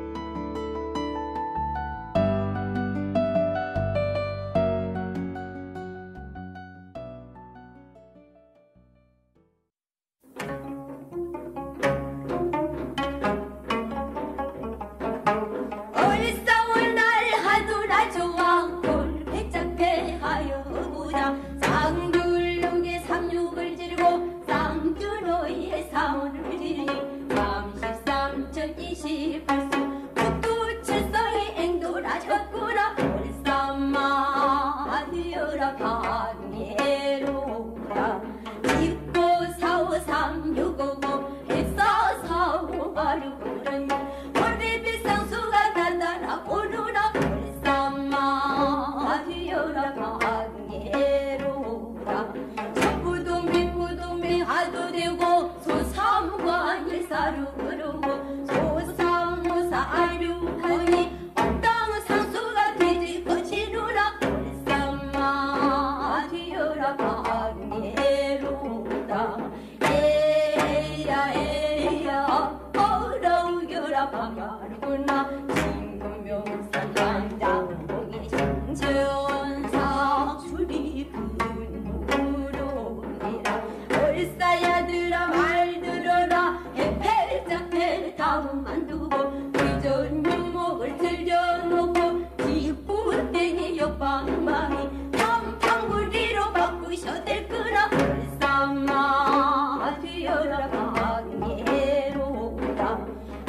얼싸울 날 하두라 좋아 골패짝패 하여 보자. 쌍둘룩에 삼육을 지르고 쌍두노이에 사원을 지르니 33,028수 북두칠성이 앵돌아졌구나. 얼싸마 되어라 방해로라. 집고 453659 해서 4586 월비비상수가 단단하고누라. 얼싸마 되어라 방해로라. 천부동 백부동백 하도 되고 소삼관 일사루 그러고 소삼무사 아류하니 억당 상수가 되지 거지누라. 얼싸마 되어라 방해로라. 에야 에야 어려우겨라 방야르구나. 신금명산 간장봉이 정전사 출이 근무로니라. 얼싸야들아 말 들어라. 해펠짝패 다음만 두고 기존 유목을 들여놓고 지구땡이 옆방망이 탐팡구리로 바꾸셔댈거라. 얼싸마 되어라 방해로다.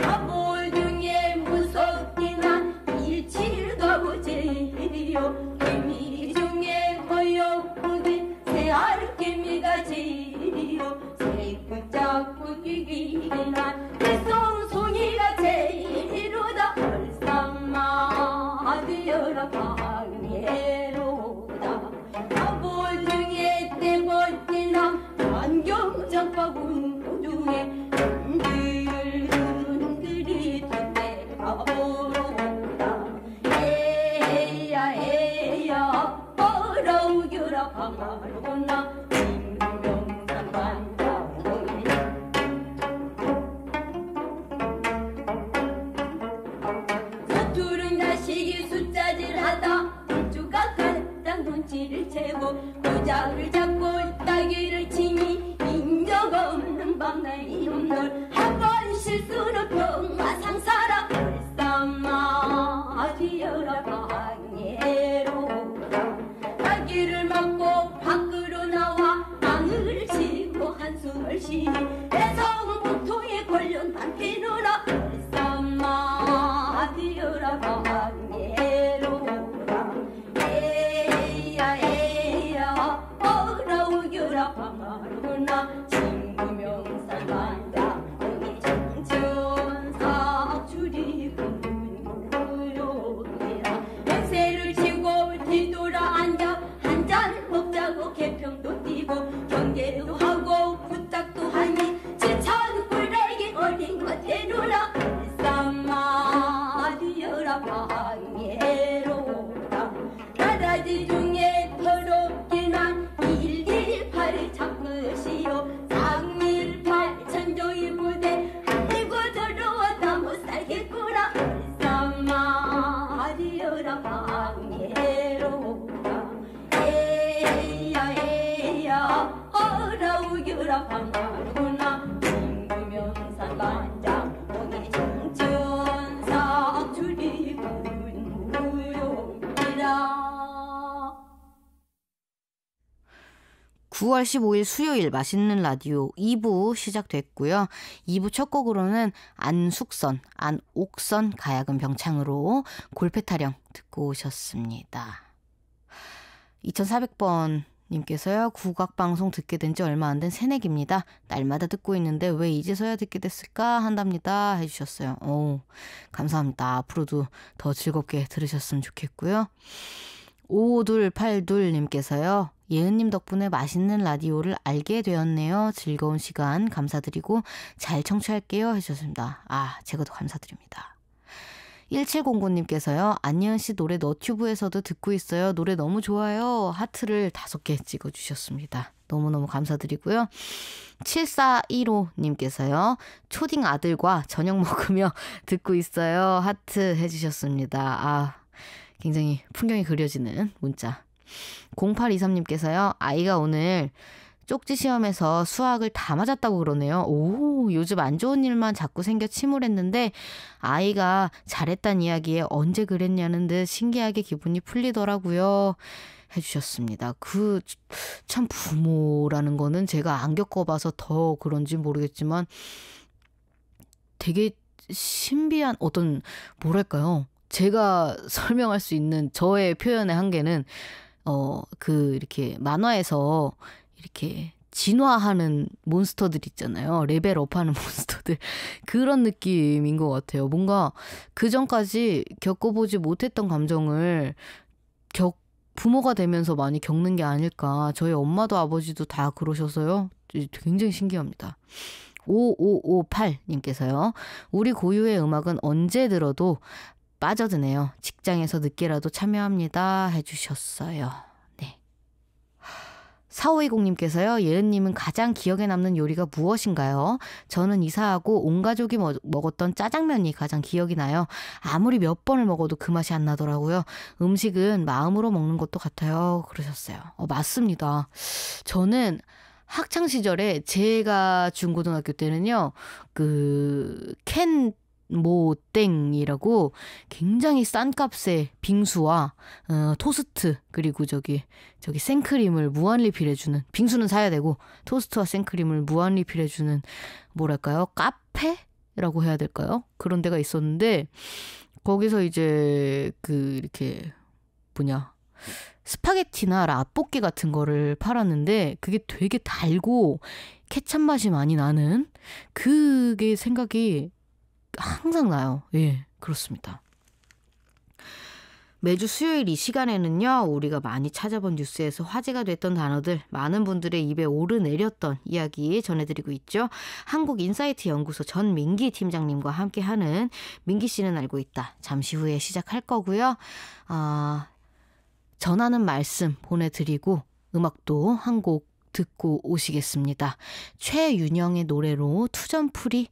아볼 중에 무섭기만 일칠가고 제일이요. 개미 중에 거역부긴 새알개미가 제일이요. 새끝잡고 뛰기난 개성송이가 제일이로다. 얼싸마 되어라 방해로다. 아볼 중에 떼벌띠나 안경장바군 중에 흔들흔들이 뒷대가 보로다. 에야 에야 어려우겨라 방아로구나. 인명산 반장봉이 서투른 자식이 숫자질하다 일주가 간당 눈치를 채고 고장을 잡고 따기를 치니 인적 없는 밤나이 놈들 한번 실수로 평화상사라. 얼싸마 되어라 방해로라. 따기를 맞고 밖으로 나와 땅을 치고 한숨을 쉬니 애성보통에 걸려 남피누라. 얼싸마 되어라 방해로라. 에야 에야 어려우겨라 방아로구나. 친구명산 반장봉이 정전사 출입근무로니라. 맹세를 치고 뒤돌아 앉아 한잔 먹자고 개평도 뛰고 경계도 하고 부탁도 하니 7천 꿀레기 어린 것 대누라. 얼싸마 되어라 방해로다. 나라지 중에 더럽기난 118을 잡으시오. 318 천조의 부대 아이고 더러웠다 못살겠구나. 얼싸마 되어라 방해로다. 에야 에야 어려우겨라 방아로구나. 친구명산 반장봉이 정전 9월 15일 수요일 맛있는 라디오 2부 시작됐고요. 2부 첫 곡으로는 안숙선, 안옥선 가야금 병창으로 골패타령 듣고 오셨습니다. 2400번 님께서요. 국악방송 듣게 된 지 얼마 안 된 새내기입니다. 날마다 듣고 있는데 왜 이제서야 듣게 됐을까 한답니다 해주셨어요. 오, 감사합니다. 앞으로도 더 즐겁게 들으셨으면 좋겠고요. 5282님께서요. 예은님 덕분에 맛있는 라디오를 알게 되었네요. 즐거운 시간 감사드리고 잘 청취할게요 해주셨습니다. 아, 제가 더 감사드립니다. 1709님께서요. 안예은씨 노래 너튜브에서도 듣고 있어요. 노래 너무 좋아요. 하트를 5개 찍어주셨습니다. 너무너무 감사드리고요. 7415님께서요. 초딩 아들과 저녁 먹으며 듣고 있어요. 하트 해주셨습니다. 아, 굉장히 풍경이 그려지는 문자. 0823님께서요. 아이가 오늘 쪽지 시험에서 수학을 다 맞았다고 그러네요. 오, 요즘 안 좋은 일만 자꾸 생겨 침울했는데 아이가 잘했단 이야기에 언제 그랬냐는 듯 신기하게 기분이 풀리더라고요. 해주셨습니다. 참 부모라는 거는 제가 안 겪어봐서 더 그런지 모르겠지만 되게 신비한 어떤 뭐랄까요? 제가 설명할 수 있는 저의 표현의 한계는 이렇게 만화에서 이렇게 진화하는 몬스터들 있잖아요. 레벨업하는 몬스터들. 그런 느낌인 것 같아요. 뭔가 그전까지 겪어보지 못했던 감정을 부모가 되면서 많이 겪는 게 아닐까. 저희 엄마도 아버지도 다 그러셔서요. 굉장히 신기합니다. 5558님께서요. 우리 고유의 음악은 언제 들어도 빠져드네요. 직장에서 늦게라도 참여합니다 해주셨어요. 4520님께서요. 예은님은 가장 기억에 남는 요리가 무엇인가요? 저는 이사하고 온 가족이 먹었던 짜장면이 가장 기억이 나요. 아무리 몇 번을 먹어도 그 맛이 안 나더라고요. 음식은 마음으로 먹는 것도 같아요. 그러셨어요. 맞습니다. 저는 학창시절에 제가 중고등학교 때는요. 모땡이라고 굉장히 싼 값에 빙수와 토스트 그리고 저기 생크림을 무한 리필해주는 빙수는 사야 되고 토스트와 생크림을 무한 리필해주는 뭐랄까요? 카페라고 해야 될까요? 그런 데가 있었는데 거기서 이제 이렇게 스파게티나 라볶이 같은 거를 팔았는데 그게 되게 달고 케찹 맛이 많이 나는 그게 생각이 항상 나요. 예, 그렇습니다. 매주 수요일 이 시간에는요. 우리가 많이 찾아본 뉴스에서 화제가 됐던 단어들 많은 분들의 입에 오르내렸던 이야기 전해드리고 있죠. 한국인사이트 연구소 전민기 팀장님과 함께하는 민기 씨는 알고 있다. 잠시 후에 시작할 거고요. 전하는 말씀 보내드리고 음악도 한 곡 듣고 오시겠습니다. 최윤영의 노래로 투전풀이.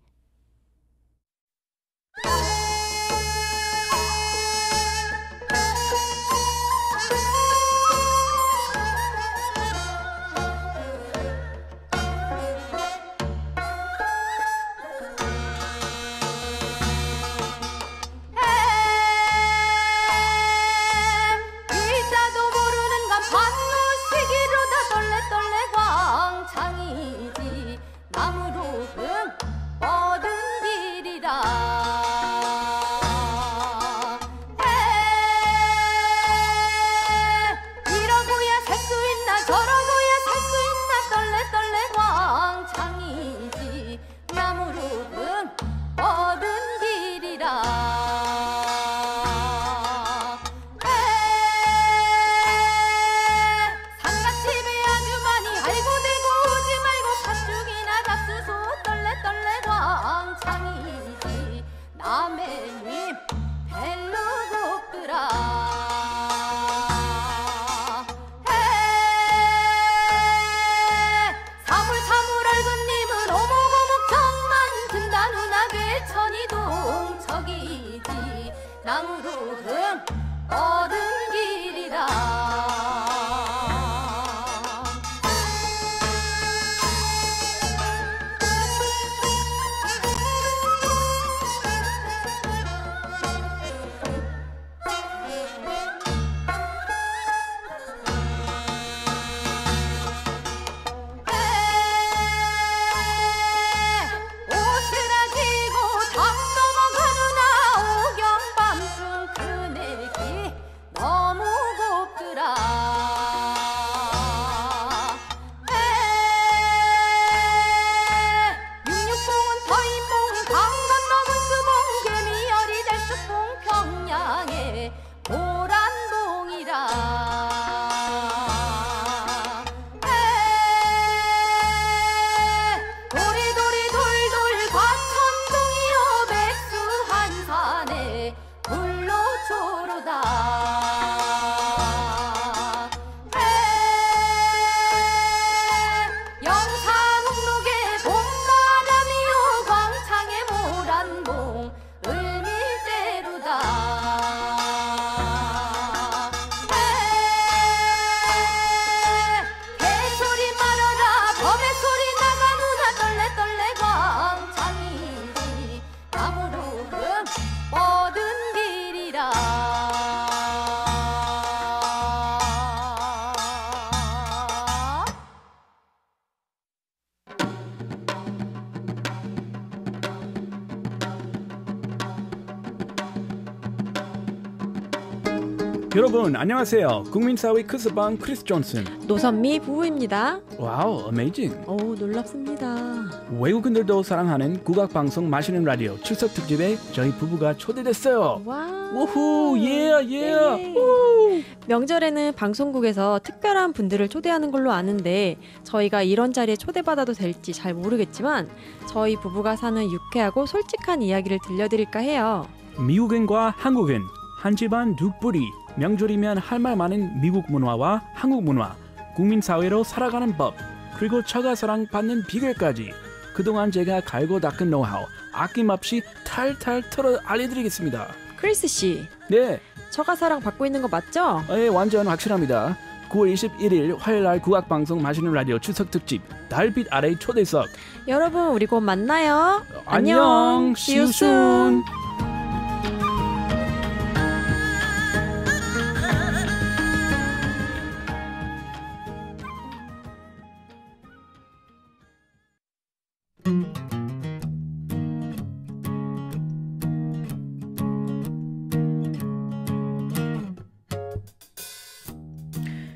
여러분 안녕하세요. 국민사회 크스방 크리스 존슨. 노선미 부부입니다. 와우, 어메이징. 오, 놀랍습니다. 외국인들도 사랑하는 국악방송 마시는 라디오 추석 특집에 저희 부부가 초대됐어요. 와. 우후, 예. 네. 명절에는 방송국에서 특별한 분들을 초대하는 걸로 아는데 저희가 이런 자리에 초대받아도 될지 잘 모르겠지만 저희 부부가 사는 유쾌하고 솔직한 이야기를 들려드릴까 해요. 미국인과 한국인, 한 집안 두 뿌리. 명절이면 할 말 많은 미국 문화와 한국 문화, 국민사회로 살아가는 법, 그리고 처가 사랑 받는 비결까지 그동안 제가 갈고 닦은 노하우 아낌없이 탈탈 털어 알려드리겠습니다. 크리스 씨, 네, 처가 사랑 받고 있는 거 맞죠? 네, 완전 확실합니다. 9월 21일 화요일날 국악방송 마시는 라디오 추석 특집 달빛 아래 초대석. 여러분 우리 곧 만나요. 안녕, see you soon.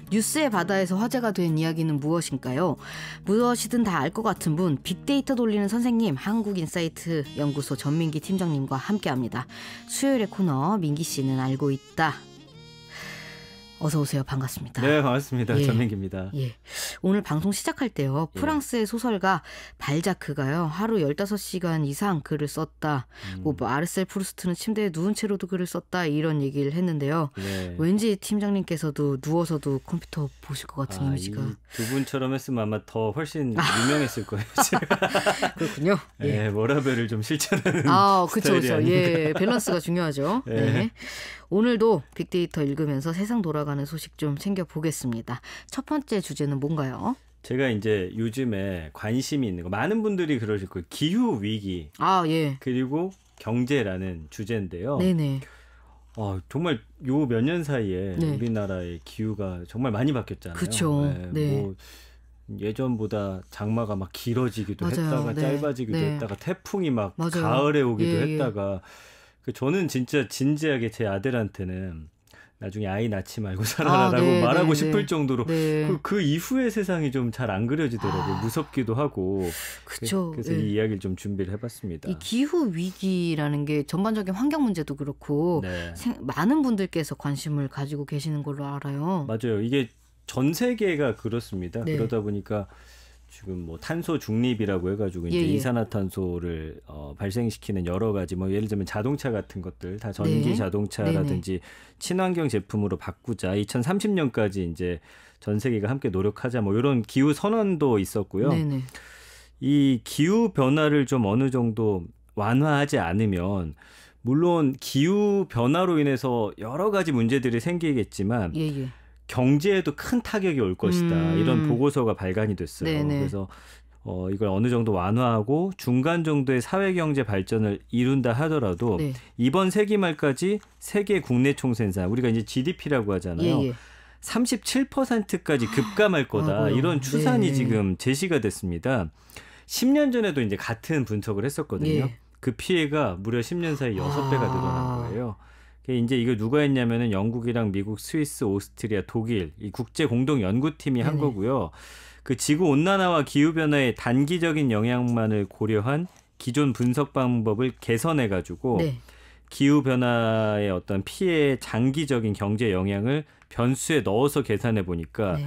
뉴스의 바다에서 화제가 된 이야기는 무엇인가요? 무엇이든 다 알 것 같은 분, 빅데이터 돌리는 선생님, 한국인사이트 연구소 전민기 팀장님과 함께합니다. 수요일의 코너 민기 씨는 알고 있다. 어서 오세요. 반갑습니다. 네, 반갑습니다. 예. 전민기입니다. 예. 오늘 방송 시작할 때요. 프랑스의 소설가 발자크가요. 하루 15시간 이상 글을 썼다. 뭐 마르셀 프루스트는 침대에 누운 채로도 글을 썼다. 이런 얘기를 했는데요. 네. 왠지 팀장님께서도 누워서도 컴퓨터 보실 것 같은 이미지가. 두 분처럼 했으면 아마 더 훨씬 유명했을 거예요. 그렇군요. 예. 네, 워라벨을 좀 실천하는 그렇죠. 스타일이 아닌가. 예, 밸런스가 중요하죠. 네. 네. 오늘도 빅데이터 읽으면서 세상 돌아가는 소식 좀 챙겨보겠습니다. 첫 번째 주제는 뭔가요? 제가 이제 요즘에 관심이 있는 거 많은 분들이 그러실 거예요. 기후 위기. 예. 그리고 경제라는 주제인데요. 네네. 정말 요 몇 년 사이에 네. 우리나라의 기후가 정말 많이 바뀌었잖아요. 그렇죠. 네. 뭐 예전보다 장마가 막 길어지기도 맞아요. 했다가 네. 짧아지기도 네. 했다가 태풍이 막 맞아요. 가을에 오기도 예, 했다가 저는 진짜 진지하게 제 아들한테는 나중에 아이 낳지 말고 살아라라고 네, 말하고 네, 싶을 네. 정도로 네. 그 이후의 세상이 좀 잘 안 그려지더라고요. 무섭기도 하고. 그렇죠. 그래서 네. 이 이야기를 좀 준비를 해봤습니다. 이 기후 위기라는 게 전반적인 환경 문제도 그렇고 네. 많은 분들께서 관심을 가지고 계시는 걸로 알아요. 맞아요. 이게 전 세계가 그렇습니다. 네. 그러다 보니까 지금 뭐 탄소 중립이라고 해가지고 이제 예. 이산화탄소를 발생시키는 여러 가지 뭐 예를 들면 자동차 같은 것들 다 전기 네. 자동차라든지 친환경 제품으로 바꾸자. 2030년까지 이제 전 세계가 함께 노력하자. 뭐 이런 기후 선언도 있었고요. 네네. 이 기후 변화를 좀 어느 정도 완화하지 않으면 물론 기후 변화로 인해서 여러 가지 문제들이 생기겠지만. 예. 경제에도 큰 타격이 올 것이다. 이런 보고서가 발간이 됐어요. 네네. 그래서 이걸 어느 정도 완화하고 중간 정도의 사회경제 발전을 이룬다 하더라도 네. 이번 세기 말까지 세계 국내 총생산, 우리가 이제 GDP라고 하잖아요. 예. 37%까지 급감할 거다. 아이고요. 이런 추산이 네. 지금 제시가 됐습니다. 10년 전에도 이제 같은 분석을 했었거든요. 예. 그 피해가 무려 10년 사이 6배가 늘어난 거예요. 이제 이거 누가 했냐면은 영국이랑 미국, 스위스, 오스트리아, 독일 이 국제 공동 연구팀이 한 거고요. 그 지구 온난화와 기후 변화의 단기적인 영향만을 고려한 기존 분석 방법을 개선해 가지고 네. 기후 변화의 어떤 피해의 장기적인 경제 영향을 변수에 넣어서 계산해 보니까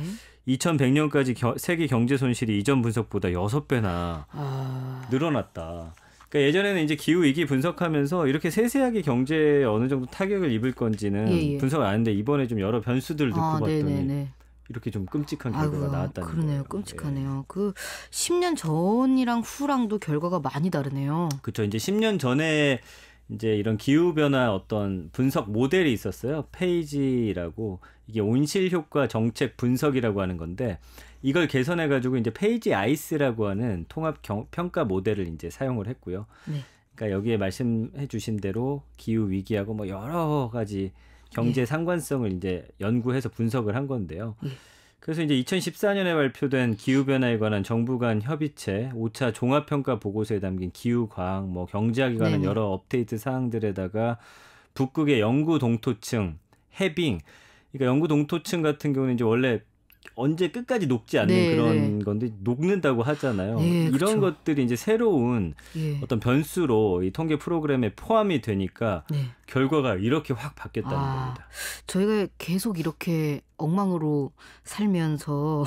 2100년까지 세계 경제 손실이 이전 분석보다 6배나 늘어났다. 그러니까 예전에는 이제 기후 위기 분석하면서 이렇게 세세하게 경제에 어느 정도 타격을 입을 건지는 분석을 안 했는데 이번에 좀 여러 변수들을 듣고 봤더니 네네네. 이렇게 좀 끔찍한 결과가 나왔다는 거예요. 그러네요. 끔찍하네요. 그 10년 전이랑 후랑도 결과가 많이 다르네요. 그렇죠. 이제 10년 전에 이제 이런 기후 변화 어떤 분석 모델이 있었어요. 페이지라고 이게 온실 효과 정책 분석이라고 하는 건데 이걸 개선해 가지고 이제 페이지 아이스라고 하는 통합 평가 모델을 이제 사용을 했고요. 네. 그러니까 여기에 말씀해 주신 대로 기후 위기하고 뭐 여러 가지 경제 상관성을 이제 연구해서 분석을 한 건데요. 그래서 이제 2014년에 발표된 기후변화에 관한 정부 간 협의체 5차 종합평가 보고서에 담긴 기후, 과학, 뭐 경제학에 관한 여러 업데이트 사항들에다가 북극의 영구 동토층 해빙. 그러니까 영구 동토층 같은 경우는 이제 원래 언제 끝까지 녹지 않는 네, 그런 네. 건데 녹는다고 하잖아요. 네, 이런 그쵸. 것들이 이제 새로운 예. 어떤 변수로 이 통계 프로그램에 포함이 되니까 네. 결과가 이렇게 확 바뀌었다는 아. 겁니다. 저희가 계속 이렇게 엉망으로 살면서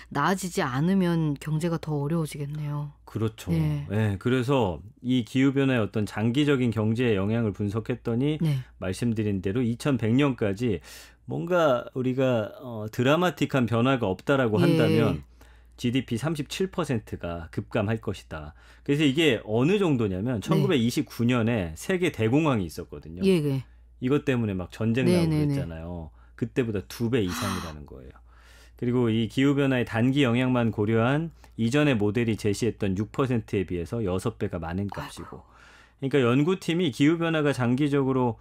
나아지지 않으면 경제가 더 어려워지겠네요. 그렇죠. 네. 네, 그래서 이 기후변화의 어떤 장기적인 경제의 영향을 분석했더니 네. 말씀드린 대로 2100년까지 뭔가 우리가 드라마틱한 변화가 없다라고 예. 한다면 GDP 37%가 급감할 것이다. 그래서 이게 어느 정도냐면 1929년에 세계 대공황이 있었거든요. 예, 예. 이것 때문에 막 전쟁 네, 나고 네, 네. 그랬잖아요. 그때보다 2배 이상이라는 거예요. 그리고 이 기후변화의 단기 영향만 고려한 이전의 모델이 제시했던 6%에 비해서 6배가 많은 값이고. 그러니까 연구팀이 기후변화가 장기적으로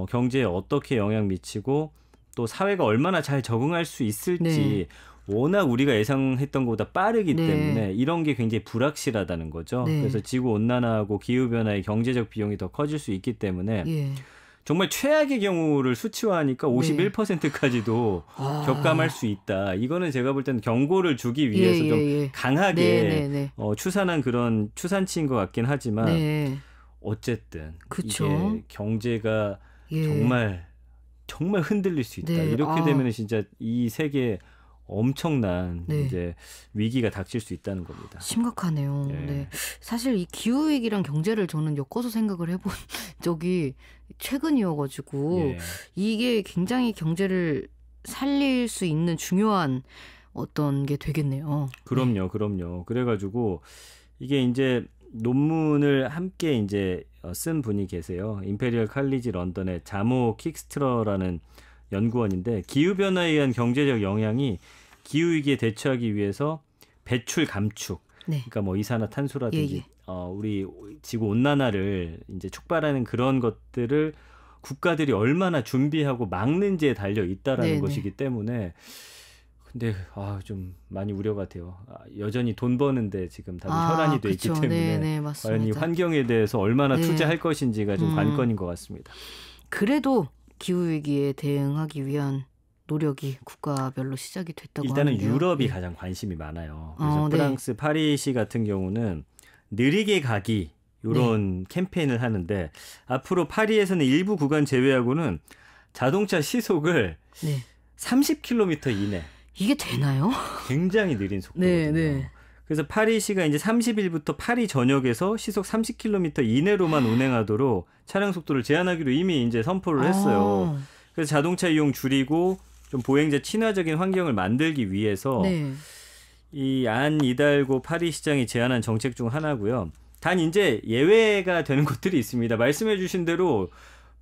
경제에 어떻게 영향 미치고 또 사회가 얼마나 잘 적응할 수 있을지 네. 워낙 우리가 예상했던 것보다 빠르기 네. 때문에 이런 게 굉장히 불확실하다는 거죠. 네. 그래서 지구온난화하고 기후변화의 경제적 비용이 더 커질 수 있기 때문에 예. 정말 최악의 경우를 수치화하니까 51%까지도 아. 격감할 수 있다. 이거는 제가 볼 때는 경고를 주기 위해서 좀 예. 강하게 네, 네, 네. 추산한 그런 추산치인 것 같긴 하지만 네. 어쨌든 그쵸. 이게 경제가 예. 정말 흔들릴 수 있다. 네. 이렇게 아. 되면 진짜 이 세계에 엄청난 네. 이제 위기가 닥칠 수 있다는 겁니다. 심각하네요. 예. 네. 사실 이 기후 위기랑 경제를 저는 엮어서 생각을 해본 적이 최근이어가지고 예. 이게 굉장히 경제를 살릴 수 있는 중요한 어떤 게 되겠네요. 그럼요. 그래가지고 이게 이제 논문을 함께 이제 쓴 분이 계세요. 임페리얼 칼리지 런던의 자모 킥스트러라는 연구원인데 기후변화에 의한 경제적 영향이 기후위기에 대처하기 위해서 배출 감축, 네. 그러니까 뭐 이산화탄소라든지 예. 우리 지구 온난화를 이제 촉발하는 그런 것들을 국가들이 얼마나 준비하고 막는지에 달려 있다라는 네네. 것이기 때문에 근데 좀 많이 우려가 돼요. 여전히 돈 버는데 지금 다들 혈안이 돼 있기 그쵸. 때문에 네네, 과연 이 맞습니다. 환경에 대해서 얼마나 네. 투자할 것인지가 좀 관건인 것 같습니다. 그래도 기후 위기에 대응하기 위한 노력이 국가별로 시작이 됐다고 일단은 하는데요. 유럽이 예. 가장 관심이 많아요. 그래서 네. 프랑스 파리시 같은 경우는 느리게 가기 이런 캠페인을 하는데 앞으로 파리에서는 일부 구간 제외하고는 자동차 시속을 네. 30km 이내 이게 되나요? 굉장히 느린 속도거든요. 네. 그래서 파리시가 이제 30일부터 파리 전역에서 시속 30km 이내로만 운행하도록 차량 속도를 제한하기로 이미 이제 선포를 했어요. 그래서 자동차 이용 줄이고 좀 보행자 친화적인 환경을 만들기 위해서 네. 이 안 이달고 파리 시장이 제안한 정책 중 하나고요. 단 이제 예외가 되는 것들이 있습니다. 말씀해 주신 대로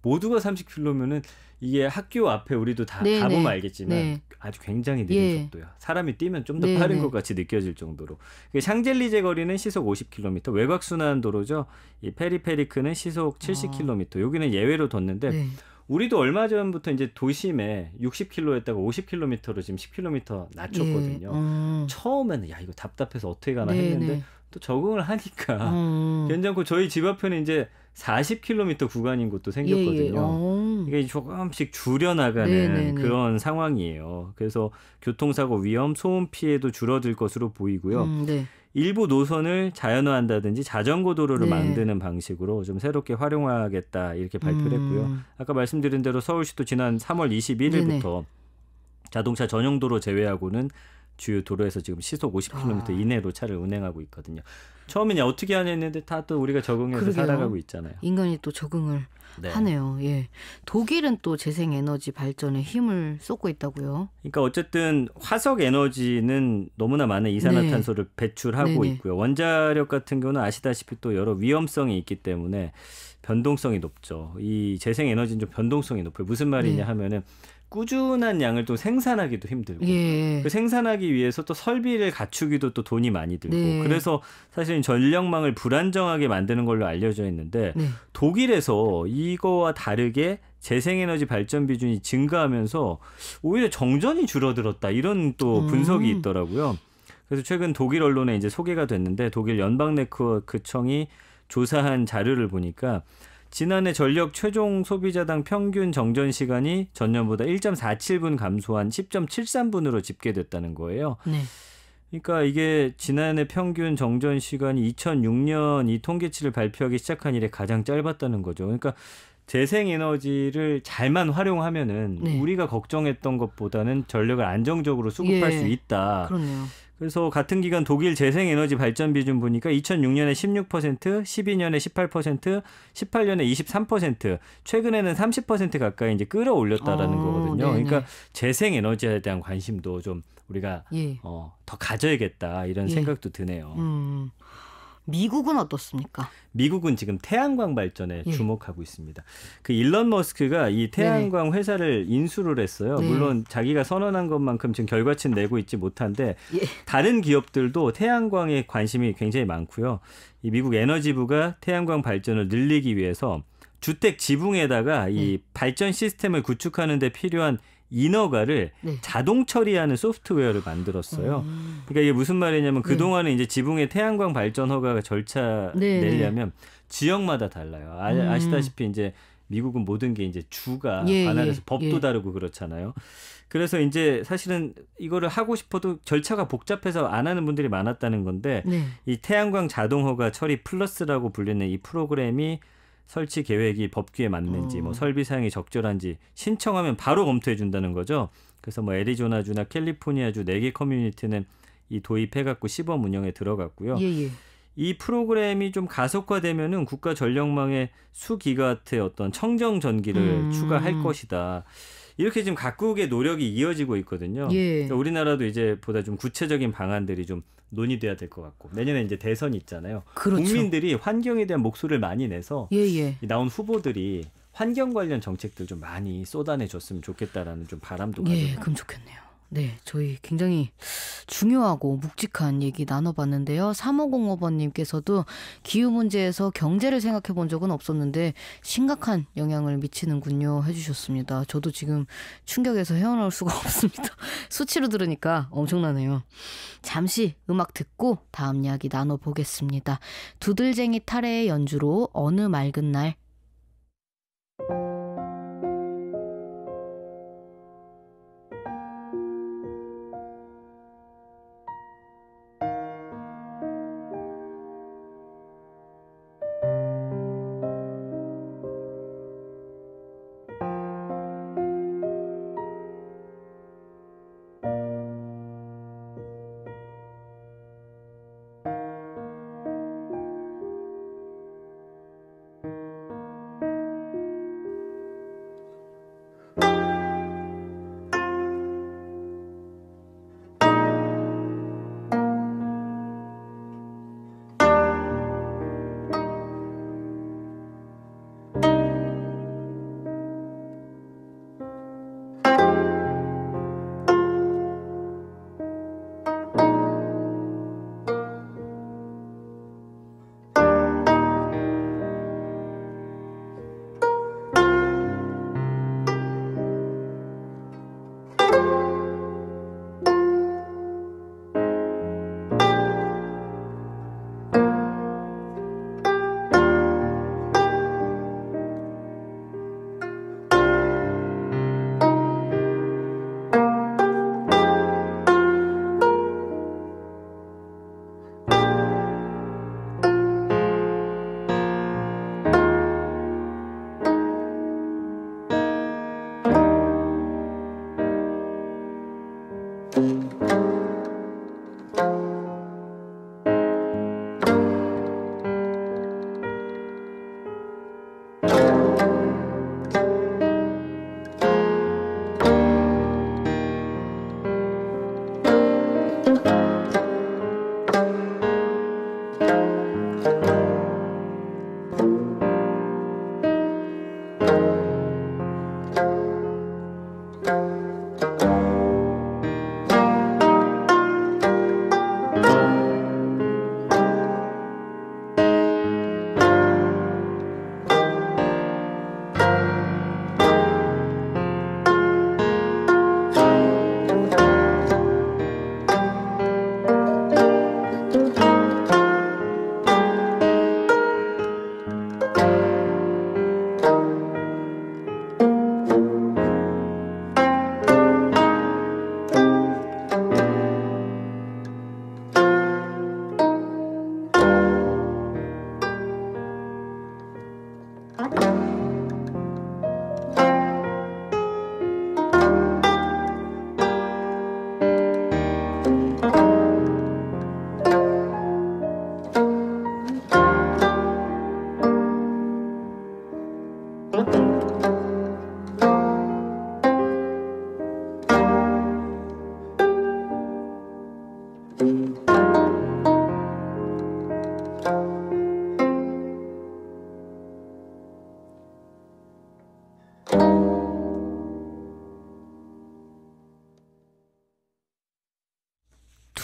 모두가 30km면은 이게 학교 앞에 우리도 다 네네. 가보면 알겠지만 네. 아주 굉장히 느린 예. 속도야. 사람이 뛰면 좀 더 네네. 빠른 것 같이 느껴질 정도로. 샹젤리제 거리는 시속 50km, 외곽순환 도로죠. 이 페리페리크는 시속 70km. 여기는 예외로 뒀는데 네. 우리도 얼마 전부터 이제 도심에 60km였다가 50km로 지금 10km 낮췄거든요. 예. 처음에는 야 이거 답답해서 어떻게 가나 네, 했는데 네. 또 적응을 하니까 괜찮고 저희 집 앞에는 이제 40km 구간인 곳도 생겼거든요. 이게 조금씩 줄여나가는 네네네. 그런 상황이에요. 그래서 교통사고 위험, 소음 피해도 줄어들 것으로 보이고요. 네. 일부 노선을 자연화한다든지 자전거 도로를 네. 만드는 방식으로 좀 새롭게 활용하겠다 이렇게 발표를 했고요. 아까 말씀드린 대로 서울시도 지난 3월 21일부터 자동차 전용 도로 제외하고는 주요 도로에서 지금 시속 50km 이내로 차를 운행하고 있거든요. 처음에는 어떻게 하냐 했는데 다 또 우리가 적응해서 그러게요. 살아가고 있잖아요. 인간이 또 적응을 네. 하네요. 예. 독일은 또 재생에너지 발전에 힘을 쏟고 있다고요. 그러니까 어쨌든 화석 에너지는 너무나 많은 이산화탄소를 배출하고 네네. 있고요. 원자력 같은 경우는 아시다시피 또 여러 위험성이 있기 때문에 변동성이 높죠. 이 재생에너지는 좀 변동성이 높아요. 무슨 말이냐 네. 하면은 꾸준한 양을 또 생산하기도 힘들고 예. 그 생산하기 위해서 또 설비를 갖추기도 또 돈이 많이 들고 네. 그래서 사실 전력망을 불안정하게 만드는 걸로 알려져 있는데 네. 독일에서 이거와 다르게 재생에너지 발전 비중이 증가하면서 오히려 정전이 줄어들었다 이런 또 분석이 있더라고요. 그래서 최근 독일 언론에 이제 소개가 됐는데 독일 연방 네트워크청이 조사한 자료를 보니까 지난해 전력 최종 소비자당 평균 정전 시간이 전년보다 1.47분 감소한 10.73분으로 집계됐다는 거예요. 네. 그러니까 이게 지난해 평균 정전 시간이 2006년 이 통계치를 발표하기 시작한 이래 가장 짧았다는 거죠. 그러니까 재생에너지를 잘만 활용하면은 네. 우리가 걱정했던 것보다는 전력을 안정적으로 수급할 수 있다. 그렇네요. 그래서 같은 기간 독일 재생에너지 발전 비중 보니까 2006년에 16%, 12년에 18%, 18년에 23%, 최근에는 30% 가까이 이제 끌어올렸다라는 거거든요. 네네. 그러니까 재생에너지에 대한 관심도 좀 우리가 더 가져야겠다 이런 생각도 드네요. 미국은 어떻습니까? 미국은 지금 태양광 발전에 주목하고 있습니다. 그 일론 머스크가 이 태양광 회사를 인수를 했어요. 네. 물론 자기가 선언한 것만큼 지금 결과치는 내고 있지 못한데 다른 기업들도 태양광에 관심이 굉장히 많고요. 이 미국 에너지부가 태양광 발전을 늘리기 위해서 주택 지붕에다가 이 발전 시스템을 구축하는 데 필요한 인허가를 자동 처리하는 소프트웨어를 만들었어요. 그러니까 이게 무슨 말이냐면 그동안은 이제 지붕에 태양광 발전 허가 절차 내려면 지역마다 달라요. 아시다시피 이제 미국은 모든 게 이제 주가 관할해서 법도 다르고 그렇잖아요. 그래서 이제 사실은 이거를 하고 싶어도 절차가 복잡해서 안 하는 분들이 많았다는 건데 이 태양광 자동 허가 처리 플러스라고 불리는 이 프로그램이 설치 계획이 법규에 맞는지 뭐 설비 사용이 적절한지 신청하면 바로 검토해 준다는 거죠. 그래서 뭐 애리조나주나 캘리포니아주 4개 커뮤니티는 이 도입해갖고 시범 운영에 들어갔고요. 이 프로그램이 좀 가속화되면은 국가 전력망에 수기가와트의 어떤 청정 전기를 추가할 것이다. 이렇게 지금 각국의 노력이 이어지고 있거든요. 그러니까 우리나라도 이제 보다 좀 구체적인 방안들이 좀 논의돼야 될 것 같고 내년에 이제 대선이 있잖아요. 그렇죠. 국민들이 환경에 대한 목소리를 많이 내서 나온 후보들이 환경 관련 정책들 좀 많이 쏟아내줬으면 좋겠다라는 좀 바람도 가져요. 그럼 좋겠네요. 네, 저희 굉장히 중요하고 묵직한 얘기 나눠봤는데요. 3505번님께서도 기후 문제에서 경제를 생각해 본 적은 없었는데 심각한 영향을 미치는군요 해주셨습니다. 저도 지금 충격에서 헤어나올 수가 없습니다. 수치로 들으니까 엄청나네요. 잠시 음악 듣고 다음 이야기 나눠보겠습니다. 두들쟁이 타레의 연주로 어느 맑은 날.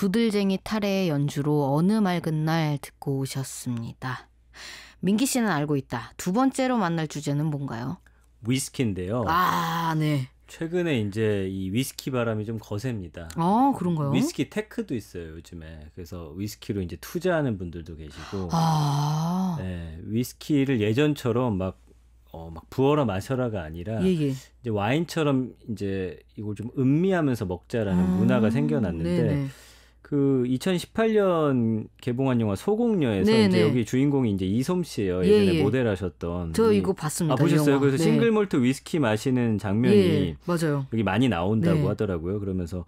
두들쟁이 탈의 연주로 어느 맑은 날 듣고 오셨습니다. 민기 씨는 알고 있다. 두 번째로 만날 주제는 뭔가요? 위스키인데요. 아, 네. 최근에 이제 이 위스키 바람이 좀 거셉니다. 아, 그런가요? 위스키 테크도 있어요, 요즘에. 그래서 위스키로 이제 투자하는 분들도 계시고. 네, 위스키를 예전처럼 막 부어라 마셔라가 아니라 이제 와인처럼 이제 이걸 좀 음미하면서 먹자라는 문화가 생겨났는데 네네. 그 2018년 개봉한 영화 소공녀에서 이제 여기 주인공이 이제 이솜 씨예요. 예전에 모델 하셨던. 저 이거 봤습니다. 보셨어요? 그래서 싱글 몰트 위스키 마시는 장면이 맞아요. 여기 많이 나온다고 하더라고요. 그러면서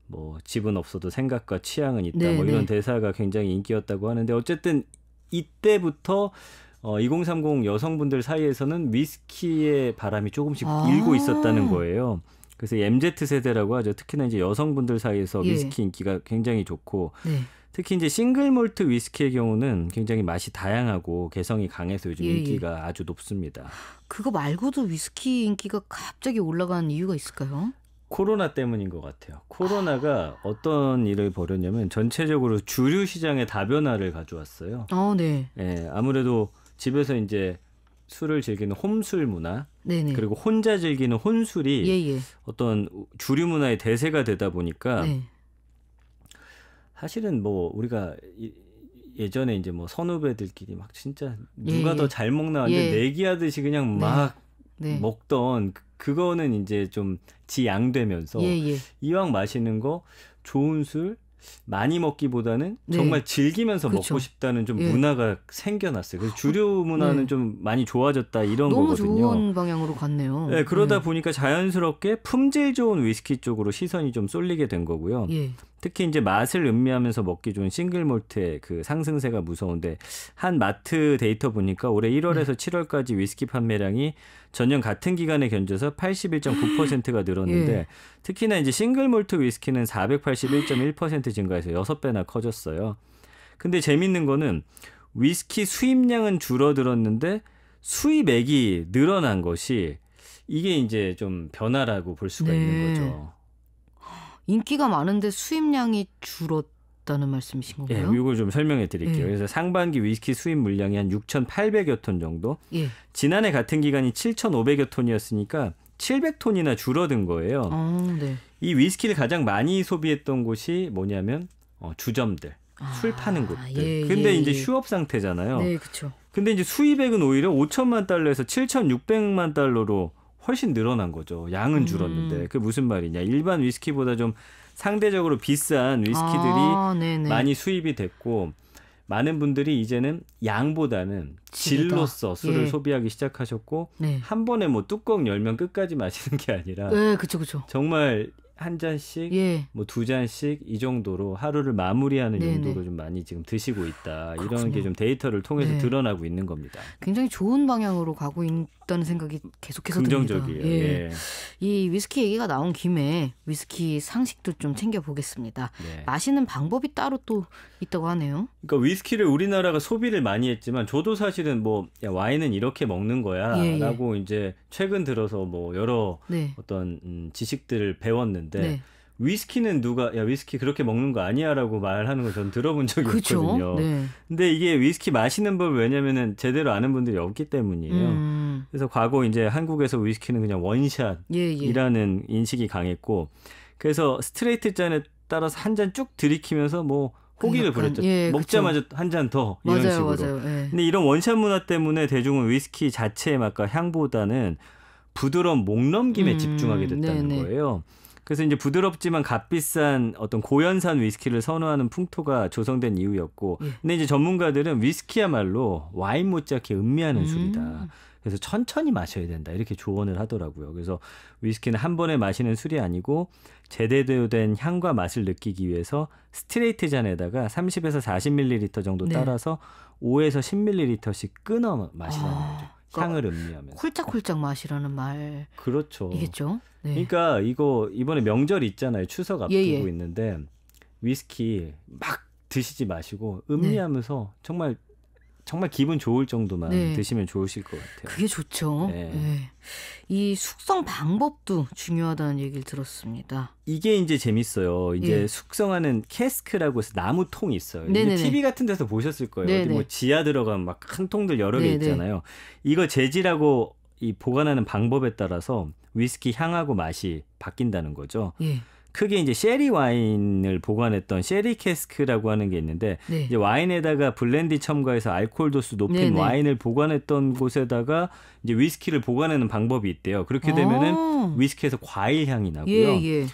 뭐 집은 없어도 생각과 취향은 있다. 뭐 이런 대사가 굉장히 인기였다고 하는데 어쨌든 이때부터 2030 여성분들 사이에서는 위스키의 바람이 조금씩 일고 있었다는 거예요. 그래서 MZ 세대라고 하죠. 특히나 이제 여성분들 사이에서 위스키 인기가 굉장히 좋고 특히 이제 싱글 몰트 위스키의 경우는 굉장히 맛이 다양하고 개성이 강해서 요즘 인기가 아주 높습니다. 그거 말고도 위스키 인기가 갑자기 올라간 이유가 있을까요? 코로나 때문인 것 같아요. 코로나가 어떤 일을 벌였냐면 전체적으로 주류 시장의 다변화를 가져왔어요. 네. 예, 아무래도 집에서 이제 술을 즐기는 홈술 문화 그리고 혼자 즐기는 혼술이 어떤 주류 문화의 대세가 되다 보니까 사실은 뭐 우리가 예전에 이제 뭐 선후배들끼리 막 진짜 누가 더 잘 먹나 완전 내기하듯이 그냥 막 먹던 그거는 이제 좀 지양되면서 이왕 마시는 거 좋은 술 많이 먹기보다는 정말 즐기면서 먹고 싶다는 좀 문화가 생겨났어요. 그래서 주류 문화는 좀 많이 좋아졌다 이런 너무 거거든요. 너무 좋은 방향으로 갔네요. 네, 그러다 보니까 자연스럽게 품질 좋은 위스키 쪽으로 시선이 좀 쏠리게 된 거고요. 특히 이제 맛을 음미하면서 먹기 좋은 싱글 몰트의 그 상승세가 무서운데 한 마트 데이터 보니까 올해 1월에서 7월까지 위스키 판매량이 전년 같은 기간에 견져서 81.9%가 늘었는데 특히나 이제 싱글 몰트 위스키는 481.1% 증가해서 6배나 커졌어요. 근데 재밌는 거는 위스키 수입량은 줄어들었는데 수입액이 늘어난 것이 이게 이제 좀 변화라고 볼 수가 있는 거죠. 인기가 많은데 수입량이 줄었다는 말씀이신 건가요? 네, 이걸 좀 설명해 드릴게요. 그래서 상반기 위스키 수입 물량이 한 6,800여 톤 정도. 지난해 같은 기간이 7,500여 톤이었으니까 700톤이나 줄어든 거예요. 이 위스키를 가장 많이 소비했던 곳이 뭐냐면 주점들, 술 파는 곳들. 근데 이제 휴업 상태잖아요. 네, 그렇죠. 근데 이제 수입액은 오히려 5천만 달러에서 7,600만 달러로 훨씬 늘어난 거죠. 양은 줄었는데. 그게 무슨 말이냐. 일반 위스키보다 좀 상대적으로 비싼 위스키들이 많이 수입이 됐고 많은 분들이 이제는 양보다는 질로서 술을 소비하기 시작하셨고 한 번에 뭐 뚜껑 열면 끝까지 마시는 게 아니라 그쵸. 정말 한 잔씩, 뭐 두 잔씩 이 정도로 하루를 마무리하는 용도로 좀 많이 지금 드시고 있다. 그렇군요. 이런 게 좀 데이터를 통해서 드러나고 있는 겁니다. 굉장히 좋은 방향으로 가고 있다는 생각이 계속해서 긍정적이에요. 듭니다. 이 위스키 얘기가 나온 김에 위스키 상식도 좀 챙겨보겠습니다. 마시는 방법이 따로 또 있다고 하네요. 그러니까 위스키를 우리나라가 소비를 많이 했지만 저도 사실은 뭐 야, 와인은 이렇게 먹는 거야 라고 이제 최근 들어서 뭐 여러 어떤 지식들을 배웠는데 위스키는 누가 야 위스키 그렇게 먹는 거 아니야라고 말하는 걸 저는 들어본 적이 없거든요. 근데 이게 위스키 마시는 법 왜냐면은 제대로 아는 분들이 없기 때문이에요. 그래서 과거 이제 한국에서 위스키는 그냥 원샷이라는 인식이 강했고 그래서 스트레이트 잔에 따라서 한 잔 쭉 들이키면서 뭐 호기를 부렸죠. 먹자마자 한 잔 더 이런 식으로. 근데 이런 원샷 문화 때문에 대중은 위스키 자체의 맛과 향보다는 부드러운 목 넘김에 집중하게 됐다는 거예요. 그래서 이제 부드럽지만 값비싼 어떤 고연산 위스키를 선호하는 풍토가 조성된 이유였고, 근데 이제 전문가들은 위스키야말로 와인 못지않게 음미하는 술이다. 그래서 천천히 마셔야 된다 이렇게 조언을 하더라고요. 그래서 위스키는 한 번에 마시는 술이 아니고 제대로 된 향과 맛을 느끼기 위해서 스트레이트 잔에다가 30에서 40ml 정도 따라서 5에서 10ml씩 끊어 마시라는 거죠. 향을 음미하면서. 홀짝홀짝 마시라는 말. 그렇죠. 이겠죠. 그러니까 이거 이번에 명절 있잖아요. 추석 앞두고 있는데 위스키 막 드시지 마시고 음미하면서 정말 정말 기분 좋을 정도만 네. 드시면 좋으실 것 같아요. 그게 좋죠. 네. 네. 이 숙성 방법도 중요하다는 얘기를 들었습니다. 이게 이제 재밌어요. 이제 예. 숙성하는 캐스크라고 해서 나무 통이 있어요. 네네네. 이게 TV 같은 데서 보셨을 거예요. 어디 네네. 뭐 지하 들어가면 막 큰 통들 여러 개 네네. 있잖아요. 이거 재질하고 이 보관하는 방법에 따라서 위스키 향하고 맛이 바뀐다는 거죠. 예. 크게 이제 쉐리 와인을 보관했던 쉐리 캐스크라고 하는 게 있는데 네. 이제 와인에다가 블렌디 첨가해서 알코올 도수 높은 네네. 와인을 보관했던 곳에다가 이제 위스키를 보관하는 방법이 있대요. 그렇게 되면은 위스키에서 과일 향이 나고요. 예, 예.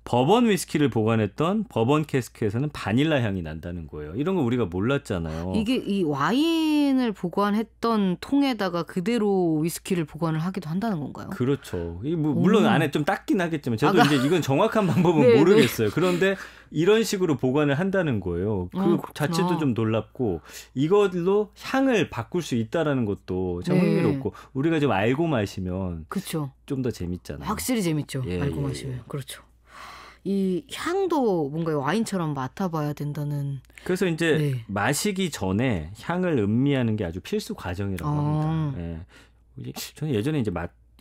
버번 위스키를 보관했던 버번 캐스크에서는 바닐라 향이 난다는 거예요. 이런 거 우리가 몰랐잖아요. 이게 이 와인을 보관했던 통에다가 그대로 위스키를 보관을 하기도 한다는 건가요? 그렇죠. 물론 안에 좀 닦긴 하겠지만 저도 이제 이건 정확한 방법은 네, 모르겠어요. 그런데 이런 식으로 보관을 한다는 거예요. 그 자체도 좀 놀랍고 이걸로 향을 바꿀 수 있다라는 것도 참 네. 흥미롭고 우리가 좀 알고 마시면 그렇죠. 좀 더 재밌잖아요. 확실히 재밌죠. 예, 알고 예, 마시면. 그렇죠. 이 향도 뭔가 와인처럼 맡아봐야 된다는. 그래서 이제 네. 마시기 전에 향을 음미하는 게 아주 필수 과정이라고 합니다. 예. 저는 예전에 이제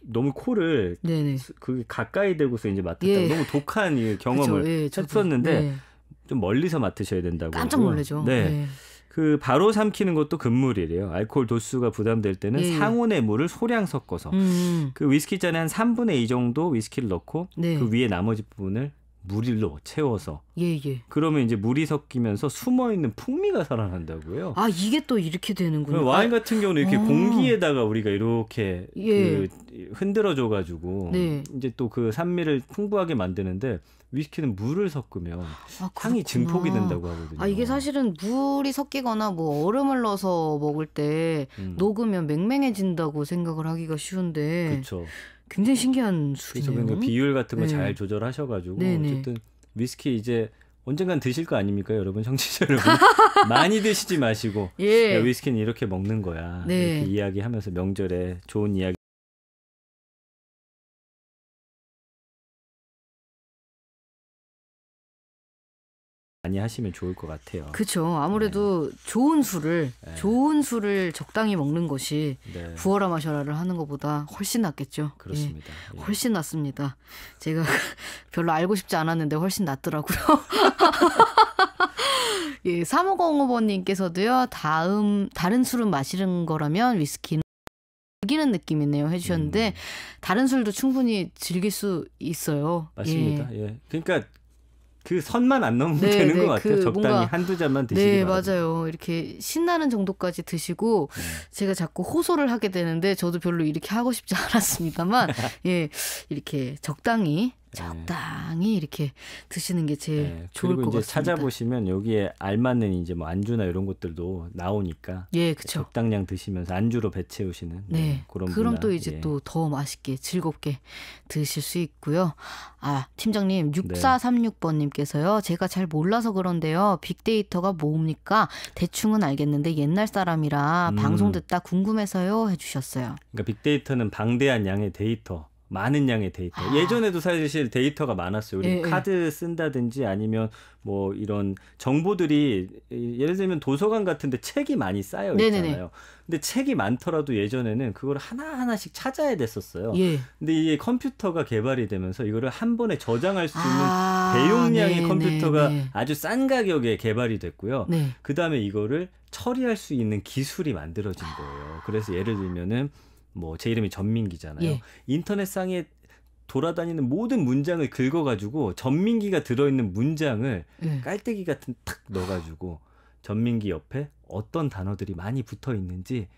너무 코를 네네. 그 가까이 대고서 이제 맡았다 예. 너무 독한 이 경험을 그쵸, 예, 했었는데 네. 좀 멀리서 맡으셔야 된다고. 깜짝 놀라죠. 네. 네. 그 바로 삼키는 것도 금물이래요. 알코올 도수가 부담될 때는 예. 상온의 물을 소량 섞어서 그 위스키 잔에 한 3분의 2 정도 위스키를 넣고 네. 그 위에 나머지 부분을 물로 채워서 예, 예. 그러면 이제 물이 섞이면서 숨어 있는 풍미가 살아난다고요. 아, 이게 또 이렇게 되는군요. 와인 같은 경우는 이렇게 공기에다가 우리가 이렇게 예. 흔들어줘 가지고 네. 이제 또 그 산미를 풍부하게 만드는데 위스키는 물을 섞으면 향이 그렇구나. 증폭이 된다고 하거든요. 아, 이게 사실은 물이 섞이거나 뭐 얼음을 넣어서 먹을 때 녹으면 맹맹해진다고 생각을 하기가 쉬운데 그렇죠. 굉장히 신기한 그래서 술이네요. 그러니까 비율 같은 거 네. 잘 조절하셔가지고 네네. 어쨌든 위스키 이제 언젠간 드실 거 아닙니까, 여러분? 청취자 여러분. 많이 드시지 마시고 예. 야, 위스키는 이렇게 먹는 거야. 네. 이렇게 이야기하면서 명절에 좋은 이야기 많이 하시면 좋을 것 같아요. 그렇죠. 아무래도 좋은 술을 적당히 먹는 것이 네. 부어라 마셔라를 하는 것보다 훨씬 낫겠죠. 그렇습니다. 예. 훨씬 낫습니다. 제가 별로 알고 싶지 않았는데 훨씬 낫더라고요. 예, 3505번님께서도요. 다른 술은 마시는 거라면 위스키는 즐기는 느낌이네요 해주셨는데 다른 술도 충분히 즐길 수 있어요. 맞습니다. 예. 그러니까 그 선만 안 넘으면 네, 되는 네, 것 같아요. 그 적당히 뭔가, 한두 잔만 드시기 네, 바랍니다. 맞아요. 이렇게 신나는 정도까지 드시고 제가 자꾸 호소를 하게 되는데 저도 별로 이렇게 하고 싶지 않았습니다만 예, 이렇게 적당히 이렇게 드시는 게 제일 좋을 그리고 것 이제 같습니다. 찾아보시면 여기에 알맞는 이제 뭐 안주나 이런 것들도 나오니까 예, 그렇죠. 적당량 드시면서 안주로 배 채우시는 네, 그런 그럼 문화. 또 이제 예. 또 더 맛있게 즐겁게 드실 수 있고요. 아, 팀장님 네. 6436번님께서요. 제가 잘 몰라서 그런데요. 빅데이터가 뭡니까? 대충은 알겠는데 옛날 사람이라 방송 듣다 궁금해서요 해주셨어요. 그러니까 빅데이터는 방대한 양의 데이터. 많은 양의 데이터. 예전에도 사실 데이터가 많았어요. 우리 카드 쓴다든지 아니면 뭐 이런 정보들이 예를 들면 도서관 같은데 책이 많이 쌓여 있잖아요. 네네네. 근데 책이 많더라도 예전에는 그걸 하나하나씩 찾아야 됐었어요. 예. 근데 이게 컴퓨터가 개발이 되면서 이거를 한 번에 저장할 수 있는 대용량의 컴퓨터가 아주 싼 가격에 개발이 됐고요. 네. 그다음에 이거를 처리할 수 있는 기술이 만들어진 거예요. 그래서 예를 들면은 뭐 제 이름이 전민기잖아요. 예. 인터넷상에 돌아다니는 모든 문장을 긁어가지고 전민기가 들어있는 문장을 깔때기 같은 탁 넣어가지고 전민기 옆에 어떤 단어들이 많이 붙어 있는지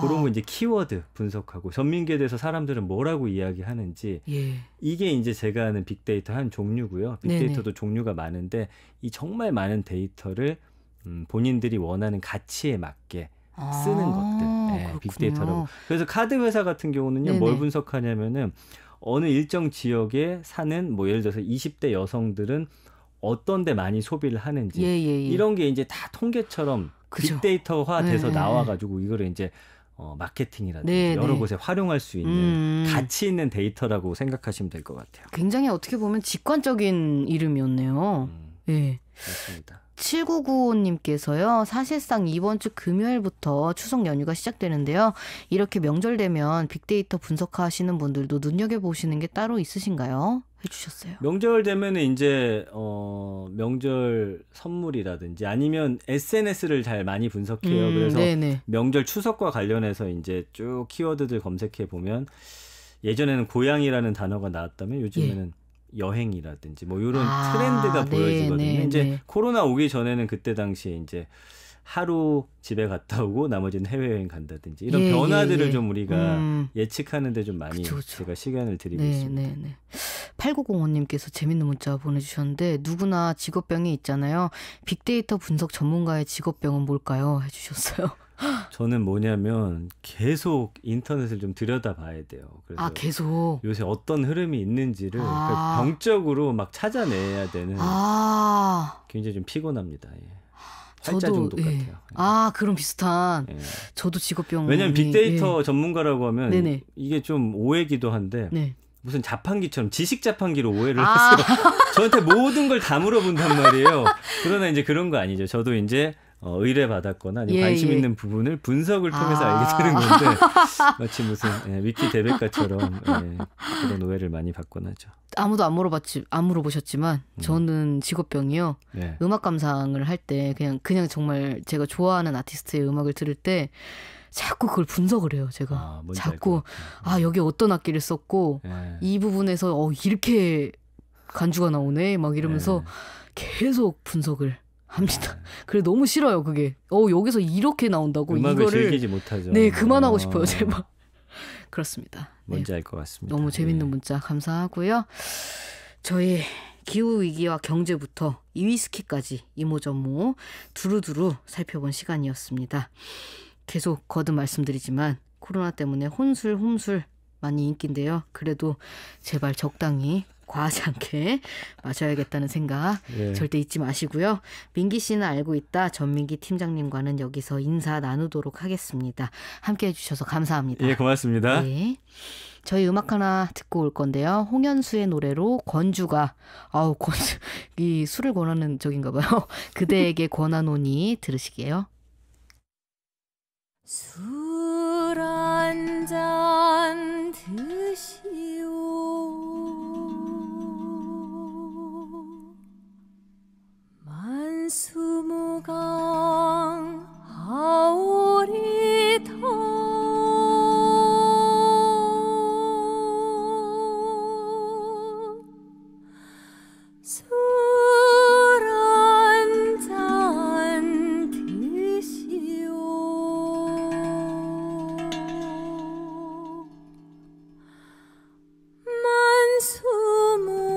그런 거 이제 키워드 분석하고 전민기에 대해서 사람들은 뭐라고 이야기하는지 이게 이제 제가 아는 빅데이터 한 종류고요. 빅데이터도 종류가 많은데 이 정말 많은 데이터를 본인들이 원하는 가치에 맞게 쓰는 것들, 빅데이터라고. 그래서 카드 회사 같은 경우는요, 뭘 분석하냐면은 어느 일정 지역에 사는 뭐 예를 들어서 20대 여성들은 어떤 데 많이 소비를 하는지 이런 게 이제 다 통계처럼 빅데이터화 돼서 나와가지고 이거를 이제 마케팅이라든지 여러 곳에 활용할 수 있는 가치 있는 데이터라고 생각하시면 될 것 같아요. 굉장히 어떻게 보면 직관적인 이름이었네요. 맞습니다. 7995님께서요. 사실상 이번 주 금요일부터 추석 연휴가 시작되는데요. 이렇게 명절 되면 빅데이터 분석하시는 분들도 눈여겨보시는 게 따로 있으신가요? 해주셨어요. 명절 되면은 이제 명절 선물이라든지 아니면 SNS를 잘 많이 분석해요. 그래서 네네. 명절 추석과 관련해서 이제 쭉 키워드들 검색해 보면 예전에는 고향이라는 단어가 나왔다면 요즘에는 여행이라든지 뭐 이런 트렌드가 보여지거든요. 이제 코로나 오기 전에는 그때 당시에 이제 하루 집에 갔다 오고 나머지는 해외여행 간다든지 이런 변화들을 좀 우리가 예측하는데 좀 많이 제가 시간을 드리고 있습니다. 8905님께서 재밌는 문자 보내주셨는데 누구나 직업병이 있잖아요. 빅데이터 분석 전문가의 직업병은 뭘까요? 해주셨어요. 저는 뭐냐면 계속 인터넷을 좀 들여다봐야 돼요. 그래서 계속 요새 어떤 흐름이 있는지를 병적으로 막 찾아내야 되는 굉장히 좀 피곤합니다. 활자 중독 같아요. 그럼 비슷한. 저도 직업병. 왜냐하면 빅데이터 전문가라고 하면 이게 좀 오해기도 한데 무슨 자판기처럼 지식 자판기로 오해를 했어요. 저한테 모든 걸 다 물어본단 말이에요. 그러나 이제 그런 거 아니죠. 저도 이제 의뢰 받았거나 아니면 관심 있는 부분을 분석을 통해서 알게 되는 건데 마치 무슨 위키 대백과처럼 그런 오해를 많이 받곤 하죠. 아무도 안 물어보셨지만 저는 직업병이요. 음악 감상을 할 때 그냥 정말 제가 좋아하는 아티스트의 음악을 들을 때 자꾸 그걸 분석을 해요. 제가 자꾸 여기 어떤 악기를 썼고 이 부분에서 이렇게 간주가 나오네 막 이러면서 계속 분석을 합니다. 그래 너무 싫어요 그게. 여기서 이렇게 나온다고 음악을 이거를 즐기지 못하죠. 네 그만하고 싶어요 제발. 그렇습니다. 뭔지 알 것 같습니다. 너무 재밌는 문자 감사하고요. 저희 기후위기와 경제부터 위스키까지 이모저모 두루두루 살펴본 시간이었습니다. 계속 거듭 말씀드리지만 코로나 때문에 혼술 홈술 많이 인기인데요. 그래도 제발 적당히 과하지 않게 마셔야겠다는 생각 절대 잊지 마시고요. 민기 씨는 알고 있다. 전민기 팀장님과는 여기서 인사 나누도록 하겠습니다. 함께해 주셔서 감사합니다. 예, 고맙습니다. 네. 저희 음악 하나 듣고 올 건데요. 홍현수의 노래로 건주가 이 술을 권하는 적인가 봐요. 그대에게 권하노니 들으시게요. 술 한 잔 드시오 만수무강 하오리타 술 한 잔 드시오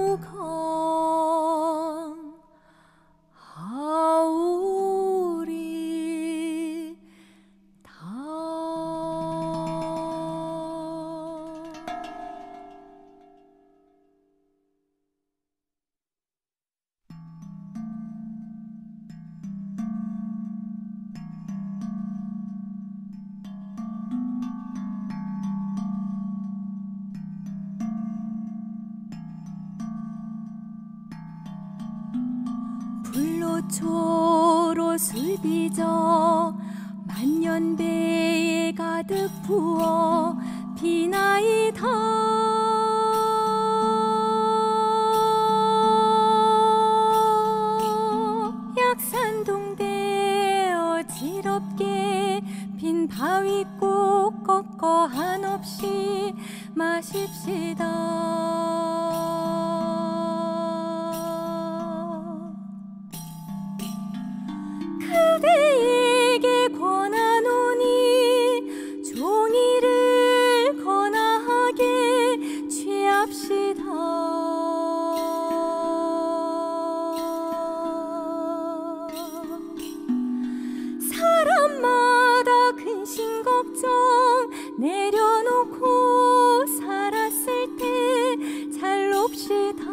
만수무강 불로초로술 빚어 만년배에 가득 부어 비나이다 약산동대 어지럽게 빈 바위 꼭 꺾어 한없이 마십시다 그대에게 권하노니 종이를 권하게 취합시다 사람마다 근심 걱정 내려놓고 살았을 때 잘 놉시다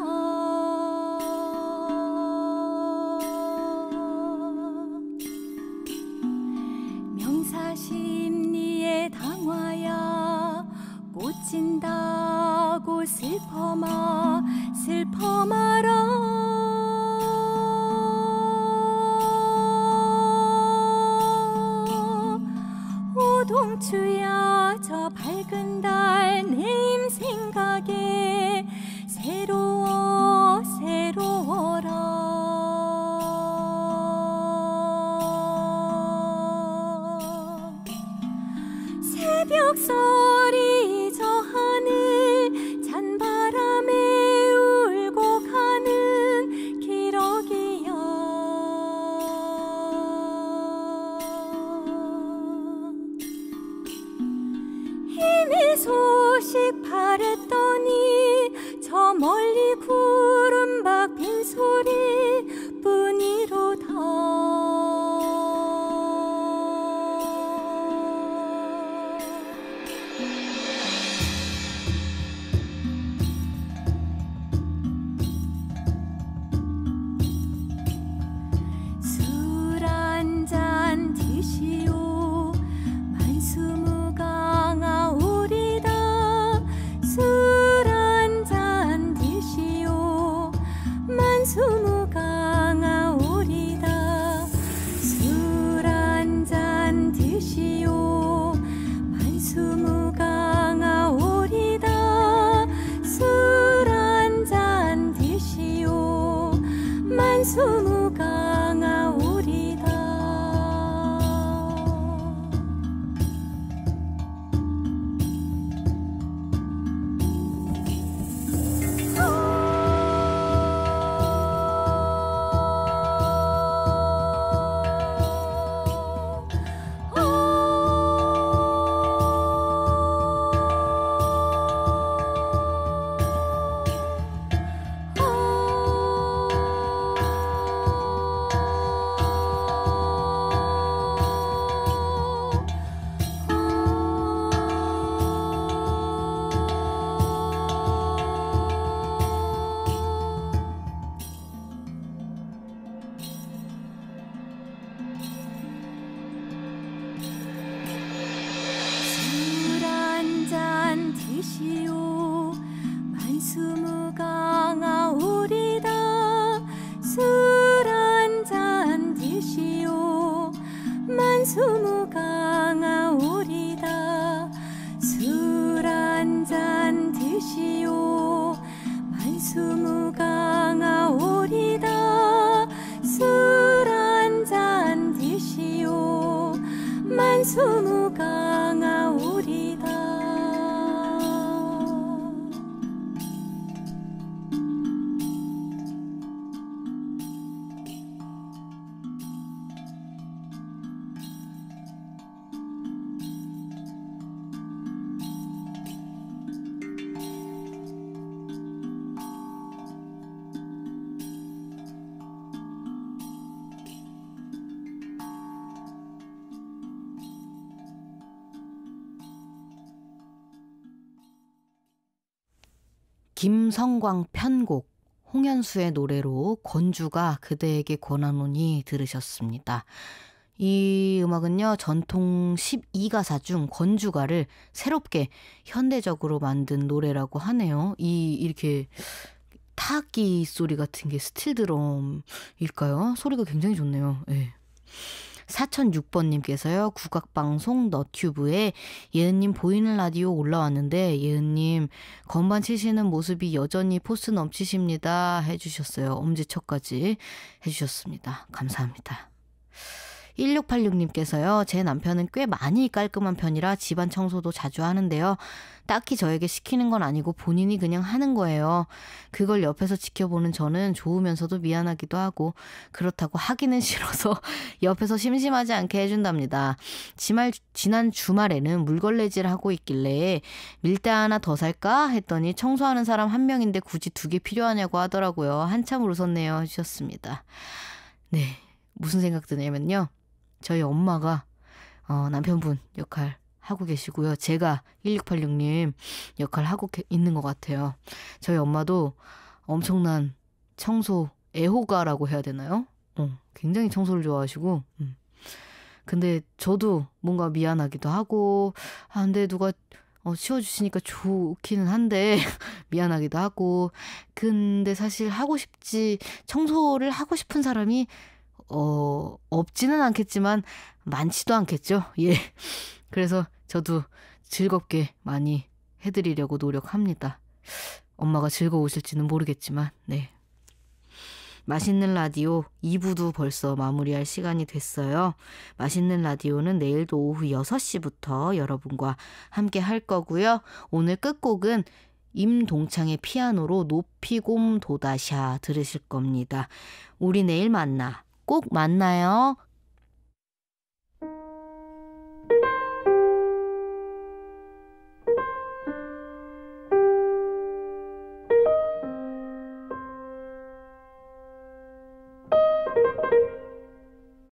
명사심리에 당하야 꽂힌다고 슬퍼마라 상추야 저 밝은 달 내 임 생각에 새로워라. 새벽 소리 저 하늘 찬바람에 울고 가는 기러기야. 힘의 소식 바랬더니 저 멀리 구름박 빈소리 뿐이로다. 술 한잔 드시오 만수무강하오리다. 술 한잔 드시오 만수무강하오리다. 술 한잔 드시오 만수무강하오리다. 술 한잔 드시오 만수무강하오리다. 술 한잔 드시오 만수무강하오리다. 술 한잔 드시오 만수무강하오리다. 술 한잔 드시오 만수무강하오리다. 술 한잔 드시오 만수무강하오리다. 김성광 편곡 홍현수의 노래로 권주가 그대에게 권하노니 들으셨습니다. 이 음악은요, 전통 12가사 중 권주가를 새롭게 현대적으로 만든 노래라고 하네요. 이렇게 타악기 소리 같은 게 스틸드럼일까요? 소리가 굉장히 좋네요. 네. 4006번님께서요. 국악방송 너튜브에 예은님 보이는 라디오 올라왔는데 예은님 건반 치시는 모습이 여전히 포스 넘치십니다 해주셨어요. 엄지척까지 해주셨습니다. 감사합니다. 1686님께서요. 제 남편은 꽤 많이 깔끔한 편이라 집안 청소도 자주 하는데요. 딱히 저에게 시키는 건 아니고 본인이 그냥 하는 거예요. 그걸 옆에서 지켜보는 저는 좋으면서도 미안하기도 하고 그렇다고 하기는 싫어서 옆에서 심심하지 않게 해준답니다. 지난 주말에는 물걸레질 하고 있길래 밀대 하나 더 살까 했더니 청소하는 사람 한 명인데 굳이 2개 필요하냐고 하더라고요. 한참 웃었네요 해주셨습니다. 네, 무슨 생각 드냐면요. 저희 엄마가 남편분 역할 하고 계시고요. 제가 1686님 역할 하고 있는 것 같아요. 저희 엄마도 엄청난 청소 애호가라고 해야 되나요? 굉장히 청소를 좋아하시고 근데 저도 뭔가 미안하기도 하고 근데 누가 치워주시니까 좋기는 한데 미안하기도 하고 근데 사실 청소를 하고 싶은 사람이 없지는 않겠지만 많지도 않겠죠. 예. 그래서 저도 즐겁게 많이 해드리려고 노력합니다. 엄마가 즐거우실지는 모르겠지만, 네. 맛있는 라디오 2부도 벌써 마무리할 시간이 됐어요. 맛있는 라디오는 내일도 오후 6시부터 여러분과 함께 할 거고요. 오늘 끝곡은 임동창의 피아노로 높이곰 도다샤 들으실 겁니다. 우리 내일 만나. 꼭 만나요.